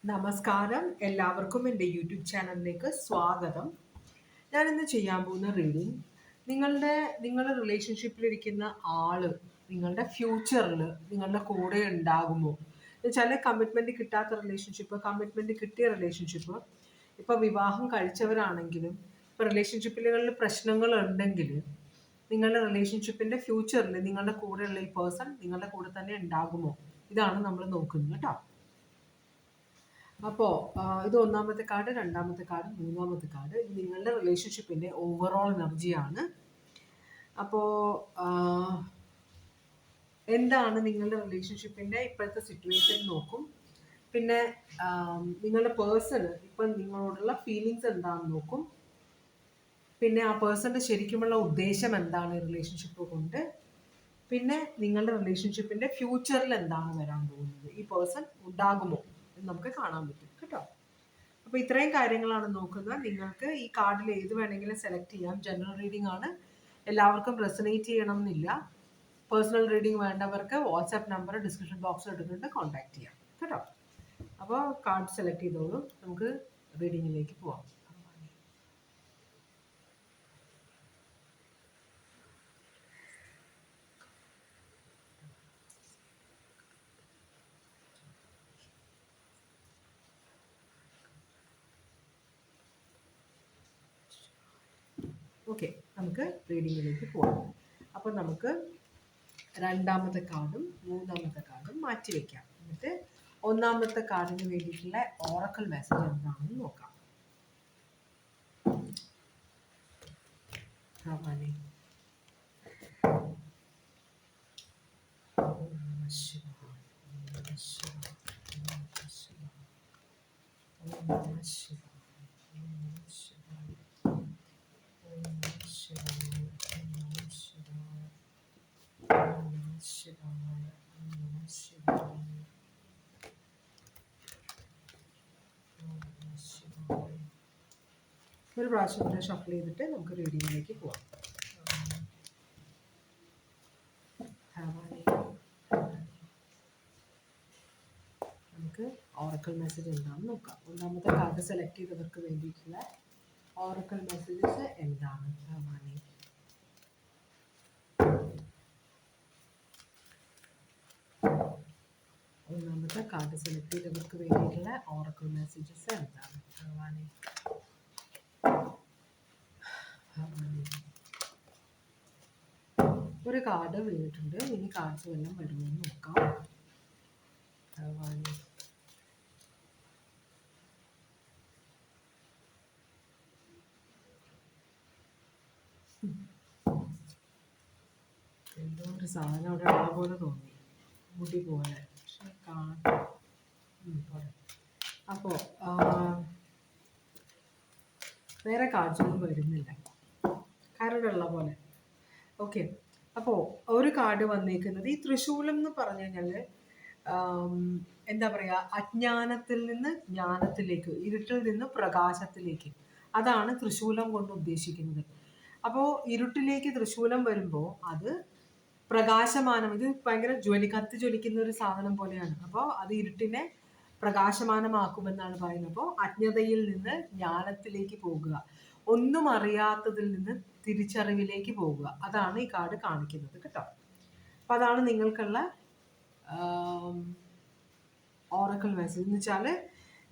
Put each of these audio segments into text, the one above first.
നമസ്കാരം, എല്ലാവർക്കും എൻ്റെ യൂട്യൂബ് ചാനലിലേക്ക് സ്വാഗതം. ഞാനിന്ന് ചെയ്യാൻ പോകുന്ന റീഡിങ് നിങ്ങളുടെ റിലേഷൻഷിപ്പിലിരിക്കുന്ന ആള് നിങ്ങളുടെ ഫ്യൂച്ചറിൽ നിങ്ങളുടെ കൂടെ ഉണ്ടാകുമോ എന്നുവെച്ചാൽ കമ്മിറ്റ്മെൻറ്റ് കിട്ടാത്ത റിലേഷൻഷിപ്പ്, കമ്മിറ്റ്മെൻറ്റ് കിട്ടിയ റിലേഷൻഷിപ്പ്, ഇപ്പോൾ വിവാഹം കഴിച്ചവരാണെങ്കിലും ഇപ്പോൾ റിലേഷൻഷിപ്പുകളിൽ പ്രശ്നങ്ങൾ ഉണ്ടെങ്കിൽ നിങ്ങളുടെ റിലേഷൻഷിപ്പിൻ്റെ ഫ്യൂച്ചറിൽ നിങ്ങളുടെ കൂടെയുള്ള ഈ പേഴ്സൺ നിങ്ങളുടെ കൂടെ തന്നെ ഉണ്ടാകുമോ, ഇതാണ് നമ്മൾ നോക്കുന്നത് കേട്ടോ. അപ്പോൾ ഇത് ഒന്നാമത്തെ കാർഡ്, രണ്ടാമത്തെ കാർഡ്, മൂന്നാമത്തെ കാർഡ്. ഇത് നിങ്ങളുടെ റിലേഷൻഷിപ്പിൻ്റെ ഓവറോൾ എനർജിയാണ്. അപ്പോൾ എന്താണ് നിങ്ങളുടെ റിലേഷൻഷിപ്പിൻ്റെ ഇപ്പോഴത്തെ സിറ്റുവേഷൻ നോക്കും. പിന്നെ നിങ്ങളുടെ പേഴ്സണ് ഇപ്പം നിങ്ങളോടുള്ള ഫീലിങ്സ് എന്താണെന്ന് നോക്കും. പിന്നെ ആ പേഴ്സൻ്റെ ശരിക്കുമുള്ള ഉദ്ദേശം എന്താണ് റിലേഷൻഷിപ്പ് കൊണ്ട്. പിന്നെ നിങ്ങളുടെ റിലേഷൻഷിപ്പിൻ്റെ ഫ്യൂച്ചറിൽ എന്താണ് വരാൻ പോകുന്നത്, ഈ പേഴ്സൺ ഉണ്ടാകുമോ എന്ന് നമുക്ക് കാണാൻ പറ്റും കേട്ടോ. അപ്പോൾ ഇത്രയും കാര്യങ്ങളാണ് നോക്കുന്നത്. നിങ്ങൾക്ക് ഈ കാർഡിൽ ഏത് വേണമെങ്കിലും സെലക്ട് ചെയ്യാം. ജനറൽ റീഡിംഗ് ആണ്, എല്ലാവർക്കും റെസനേറ്റ് ചെയ്യണം എന്നില്ല. പേഴ്സണൽ റീഡിംഗ് വേണ്ടവർക്ക് വാട്സാപ്പ് നമ്പർ ഡിസ്ക്രിപ്ഷൻ ബോക്സിൽ എടുത്തിട്ട് കോൺടാക്ട് ചെയ്യാം കേട്ടോ. അപ്പോൾ കാർഡ് സെലക്ട് ചെയ്തോളൂ, നമുക്ക് റീഡിങ്ങിലേക്ക് പോവാം. ഓക്കെ, നമുക്ക് റീഡിങ്ങിലേക്ക് പോകാം. അപ്പോൾ നമുക്ക് രണ്ടാമത്തെ കാർഡും മൂന്നാമത്തെ കാർഡും മാറ്റി വയ്ക്കാം. എന്നിട്ട് ഒന്നാമത്തെ കാർഡിന് വേണ്ടിയിട്ടുള്ള ഓറക്കൽ മെസ്സേജ് എന്താണെന്ന് നോക്കാം. ഭഗവാനേ, ഒരു പ്രാവശ്യം കൂടെ ഷഫിൾ ചെയ്തിട്ട് നമുക്ക് റീഡിങ്ങിലേക്ക് പോവാം. നമുക്ക് ഓറക്കൽ മെസ്സേജ് എന്താണെന്ന് നോക്കാം. ഒന്നാമത്തെ കാർഡ് സെലക്ട് ചെയ്തവർക്ക് വേണ്ടിയിട്ടുള്ള ഓറക്കൽ മെസ്സേജസ് എന്താണ് ഭഗവാനെ? ഒന്നാമത്തെ കാർഡ് സെലക്ട് ചെയ്തവർക്ക് വേണ്ടിയിട്ടുള്ള ഓറക്കൽ മെസ്സേജസ് എന്താണ് ഭഗവാനെ? ഒരു കാർഡ് വീണിട്ടുണ്ട്, ഇനി കാർഡ്സ് എല്ലാം വരുമെന്ന് നോക്കാം. ഭഗവാനെ, എന്തോ ഒരു സാധനം അവിടെ ഉള്ള പോലെ തോന്നി, മുടി പോലെ. പക്ഷെ അപ്പോൾ വേറെ കാർഡ്സൊന്നും വരുന്നില്ല, കരടുള്ള പോലെ. ഓക്കെ, അപ്പോൾ ഒരു കാർഡ് വന്നേക്കുന്നത് ഈ തൃശൂലം എന്ന് പറഞ്ഞു കഴിഞ്ഞാൽ എന്താ പറയുക, അജ്ഞാനത്തിൽ നിന്ന് ജ്ഞാനത്തിലേക്ക്, ഇരുട്ടിൽ നിന്ന് പ്രകാശത്തിലേക്ക്, അതാണ് തൃശൂലം കൊണ്ട് ഉദ്ദേശിക്കുന്നത്. അപ്പോൾ ഇരുട്ടിലേക്ക് തൃശൂലം വരുമ്പോൾ അത് പ്രകാശമാനം, ഇത് ഭയങ്കര കത്തി ജ്വലിക്കുന്ന ഒരു സാധനം പോലെയാണ്. അപ്പോൾ അത് ഇരുട്ടിനെ പ്രകാശമാനമാക്കുമെന്നാണ് പറയുന്നത്. അപ്പോൾ അജ്ഞതയിൽ നിന്ന് ജ്ഞാനത്തിലേക്ക് പോകുക, ഒന്നും അറിയാത്തതിൽ നിന്ന് തിരിച്ചറിവിലേക്ക് പോകുക, അതാണ് ഈ കാർഡ് കാണിക്കുന്നത് കേട്ടോ. അപ്പം അതാണ് നിങ്ങൾക്കുള്ള ഓറക്കൽ മെസ്സേജ് എന്ന് വെച്ചാൽ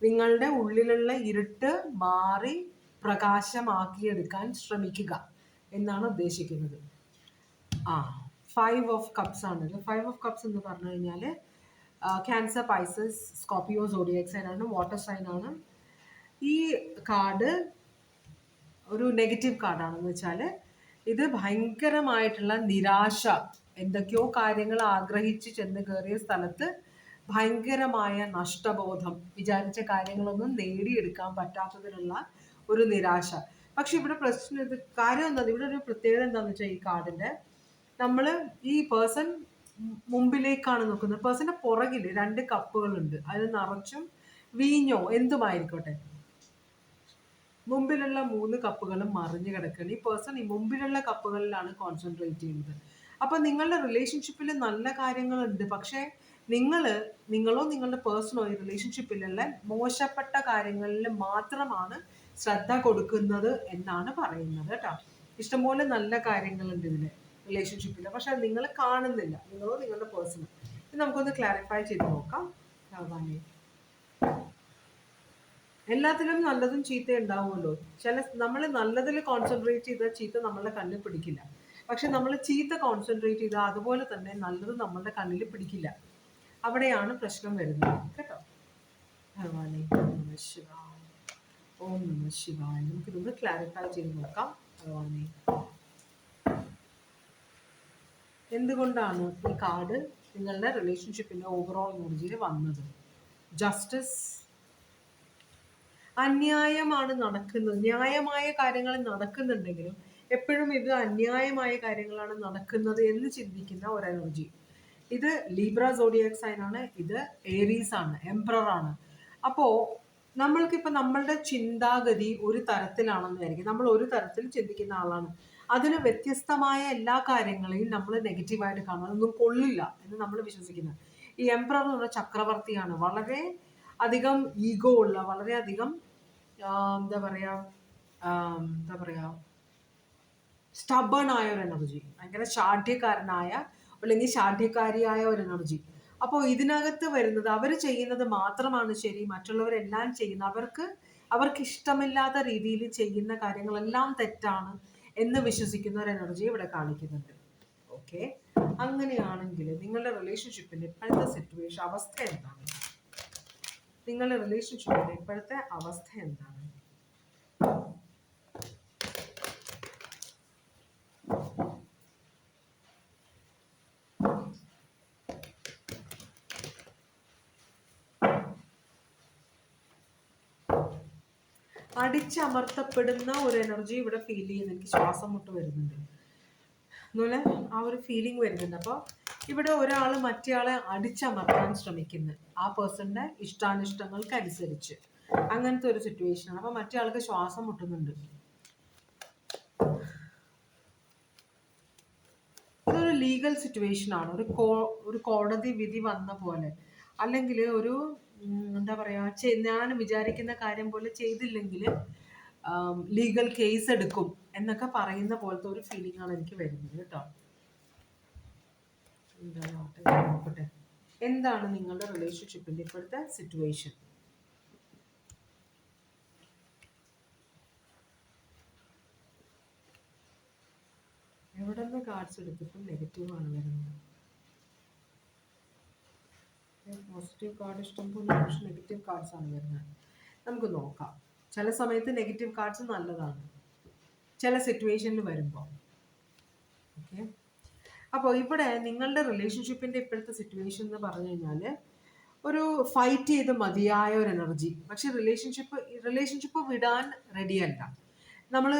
നിങ്ങളുടെ ഉള്ളിലുള്ള ഇരുട്ട് മാറി പ്രകാശമാക്കിയെടുക്കാൻ ശ്രമിക്കുക എന്നാണ് ഉദ്ദേശിക്കുന്നത്. 5 ഓഫ് കപ്സ് ആണ്. 5 ഓഫ് കപ്സ് എന്ന് പറഞ്ഞു കഴിഞ്ഞാൽ Cancer, Pisces, Scorpio, zodiac sign ആണ്, വാട്ടർ സൈൻ ആണ്. ഈ കാർഡ് ഒരു നെഗറ്റീവ് കാർഡാണെന്ന് വെച്ചാൽ ഇത് ഭയങ്കരമായിട്ടുള്ള നിരാശ, എന്തൊക്കെയോ കാര്യങ്ങൾ ആഗ്രഹിച്ച് ചെന്ന് കയറിയ സ്ഥലത്ത് ഭയങ്കരമായ നഷ്ടബോധം, വിചാരിച്ച കാര്യങ്ങളൊന്നും നേടിയെടുക്കാൻ പറ്റാത്തതിനുള്ള ഒരു നിരാശ. പക്ഷെ ഇവിടെ പ്രശ്നം, ഇത് കാര്യം എന്താ, ഇവിടെ ഒരു പ്രത്യേകത എന്താണെന്ന് വെച്ചാൽ ഈ കാർഡിൻ്റെ, നമ്മൾ ഈ പേഴ്സൺ മുമ്പിലേക്കാണ് നോക്കുന്നത്. പേഴ്സന്റെ പുറകിൽ 2 കപ്പുകളുണ്ട്, അത് നിറച്ചും വീഞ്ഞോ എന്തുമായിരിക്കട്ടെ. മുമ്പിലുള്ള 3 കപ്പുകളും മറിഞ്ഞു കിടക്കുകയാണ്. ഈ പേഴ്സൺ ഈ മുമ്പിലുള്ള കപ്പുകളിലാണ് കോൺസെൻട്രേറ്റ് ചെയ്യുന്നത്. അപ്പം നിങ്ങളുടെ റിലേഷൻഷിപ്പിൽ നല്ല കാര്യങ്ങളുണ്ട്, പക്ഷേ നിങ്ങളോ നിങ്ങളുടെ പേഴ്സണോ ഈ റിലേഷൻഷിപ്പിലുള്ള മോശപ്പെട്ട കാര്യങ്ങളിൽ മാത്രമാണ് ശ്രദ്ധ കൊടുക്കുന്നത് എന്നാണ് പറയുന്നത് കേട്ടോ. ഇഷ്ടംപോലെ നല്ല കാര്യങ്ങളുണ്ട് ഇതിൽ റിലേഷൻഷിപ്പിൽ, പക്ഷെ അത് നിങ്ങൾ കാണുന്നില്ല, നിങ്ങളോ നിങ്ങളുടെ പേഴ്സണോ. ഇത് നമുക്കൊന്ന് ക്ലാരിഫൈ ചെയ്ത് നോക്കാം. എല്ലാത്തിലും നല്ലതും ചീത്ത ഉണ്ടാവുമല്ലോ. നമ്മൾ നല്ലതിൽ കോൺസെൻട്രേറ്റ് ചെയ്താൽ ചീത്ത നമ്മളുടെ കണ്ണിൽ പിടിക്കില്ല, പക്ഷെ നമ്മൾ ചീത്ത കോൺസെൻട്രേറ്റ് ചെയ്താൽ അതുപോലെ തന്നെ നല്ലത് നമ്മളുടെ കണ്ണിൽ പിടിക്കില്ല. അവിടെയാണ് പ്രശ്നം വരുന്നത് കേട്ടോ. ഭഗവാനെ നമ ശിവായ, ഓം നമ ശിവായ. നമുക്കിതൊന്ന് ക്ലാരിഫൈ ചെയ്ത് നോക്കാം. ഭഗവാനെ, എന്തുകൊണ്ടാണ് ഈ കാർഡ് നിങ്ങളുടെ റിലേഷൻഷിപ്പിന്റെ ഓവറോൾ എനർജിയിൽ വന്നത്? ജസ്റ്റിസ്. അന്യായമാണ് നടക്കുന്നത്. ന്യായമായ കാര്യങ്ങൾ നടക്കുന്നുണ്ടെങ്കിലും എപ്പോഴും ഇത് അന്യായമായ കാര്യങ്ങളാണ് നടക്കുന്നത് എന്ന് ചിന്തിക്കുന്ന ഒരു എനർജി. ഇത് ലീബ്ര സോഡിയാക് സൈൻ ആണ്, ഇത് ഏരീസ് ആണ്, എംപറർ ആണ്. അപ്പോൾ നമ്മൾക്കിപ്പോൾ നമ്മളുടെ ചിന്താഗതി ഒരു തരത്തിലാണെന്ന് വിചാരിക്കും. നമ്മൾ ഒരു തരത്തിൽ ചിന്തിക്കുന്ന ആളാണ്. അതിന് വ്യത്യസ്തമായ എല്ലാ കാര്യങ്ങളെയും നമ്മൾ നെഗറ്റീവായിട്ട് കാണും. അതൊന്നും കൊള്ളില്ല എന്ന് നമ്മൾ വിശ്വസിക്കുന്നത്. ഈ എംപറർ എന്ന് പറഞ്ഞ ചക്രവർത്തിയാണ്, വളരെ അധികം ഈഗോ ഉള്ള, വളരെയധികം എന്താ പറയാ സ്റ്റബൺ ആയ ഒരു എനർജി, ഭയങ്കര ശാഠ്യക്കാരനായ അല്ലെങ്കിൽ ശാഠ്യക്കാരിയായ ഒരു എനർജി. അപ്പോൾ ഇതിനകത്ത് വരുന്നത് അവർ ചെയ്യുന്നത് മാത്രമാണ് ശരി, മറ്റുള്ളവരെല്ലാം ചെയ്യുന്ന അവർക്ക് ഇഷ്ടമില്ലാത്ത രീതിയിൽ ചെയ്യുന്ന കാര്യങ്ങളെല്ലാം തെറ്റാണ് എന്ന് വിശ്വസിക്കുന്ന ഒരു എനർജി ഇവിടെ കാണിക്കുന്നുണ്ട്. ഓക്കെ, അങ്ങനെയാണെങ്കിൽ നിങ്ങളുടെ റിലേഷൻഷിപ്പിന്റെ ഇപ്പോഴത്തെ സിറ്റുവേഷൻ അവസ്ഥ എന്താണ്? നിങ്ങളുടെ റിലേഷൻഷിപ്പിന്റെ ഇപ്പോഴത്തെ അവസ്ഥ എന്താണ്? അടിച്ചമർത്തപ്പെടുന്ന ഒരു എനർജി ഇവിടെ ഫീൽ ചെയ്യുന്നു. എനിക്ക് ശ്വാസം മുട്ട് വരുന്നുണ്ട് അതുപോലെ ആ ഒരു ഫീലിംഗ് വരുന്നുണ്ട്. അപ്പോൾ ഇവിടെ ഒരാൾ മറ്റേയാളെ അടിച്ചമർത്താൻ ശ്രമിക്കുന്നു, ആ പേഴ്സണിന്റെ ഇഷ്ടാനിഷ്ടങ്ങൾക്ക് അനുസരിച്ച്. അങ്ങനത്തെ ഒരു സിറ്റുവേഷനാണ്. അപ്പോൾ മറ്റേ ആൾക്ക് ശ്വാസം മുട്ടുന്നുണ്ട്. ഇതൊരു ലീഗൽ സിറ്റുവേഷൻ ആണ്. ഒരു കോടതി വിധി വന്ന പോലെ, അല്ലെങ്കിൽ ഒരു എന്താ പറയാ, ഞാൻ വിചാരിക്കുന്ന കാര്യം പോലെ ചെയ്തില്ലെങ്കിൽ ലീഗൽ കേസ് എടുക്കും എന്നൊക്കെ പറയുന്ന പോലത്തെ ഒരു ഫീലിംഗ് ആണ് എനിക്ക് വരുന്നത് കേട്ടോ. നോക്കട്ടെ, എന്താണ് നിങ്ങളുടെ റിലേഷൻഷിപ്പിന്റെ ഇപ്പോഴത്തെ സിറ്റുവേഷൻ? എവിടെ നിന്ന് കാർഡ്സ് എടുത്തിട്ടും നെഗറ്റീവ് ആണ് വരുന്നത്. പോസിറ്റീവ് കാർഡ് ഇഷ്ടം പോലെ, പക്ഷെ നെഗറ്റീവ് കാർഡ്സ് ആണ് വരുന്നത്. നമുക്ക് നോക്കാം. ചില സമയത്ത് നെഗറ്റീവ് കാർഡ്സ് നല്ലതാണ് ചില സിറ്റുവേഷനിൽ വരുമ്പോൾ. ഓക്കെ, അപ്പോൾ ഇവിടെ നിങ്ങളുടെ റിലേഷൻഷിപ്പിന്റെ ഇപ്പോഴത്തെ സിറ്റുവേഷൻ എന്ന് പറഞ്ഞു കഴിഞ്ഞാൽ ഒരു ഫൈറ്റ് ചെയ്ത് മതിയായ ഒരു എനർജി, പക്ഷെ റിലേഷൻഷിപ്പ് വിടാൻ റെഡിയല്ല. നമ്മൾ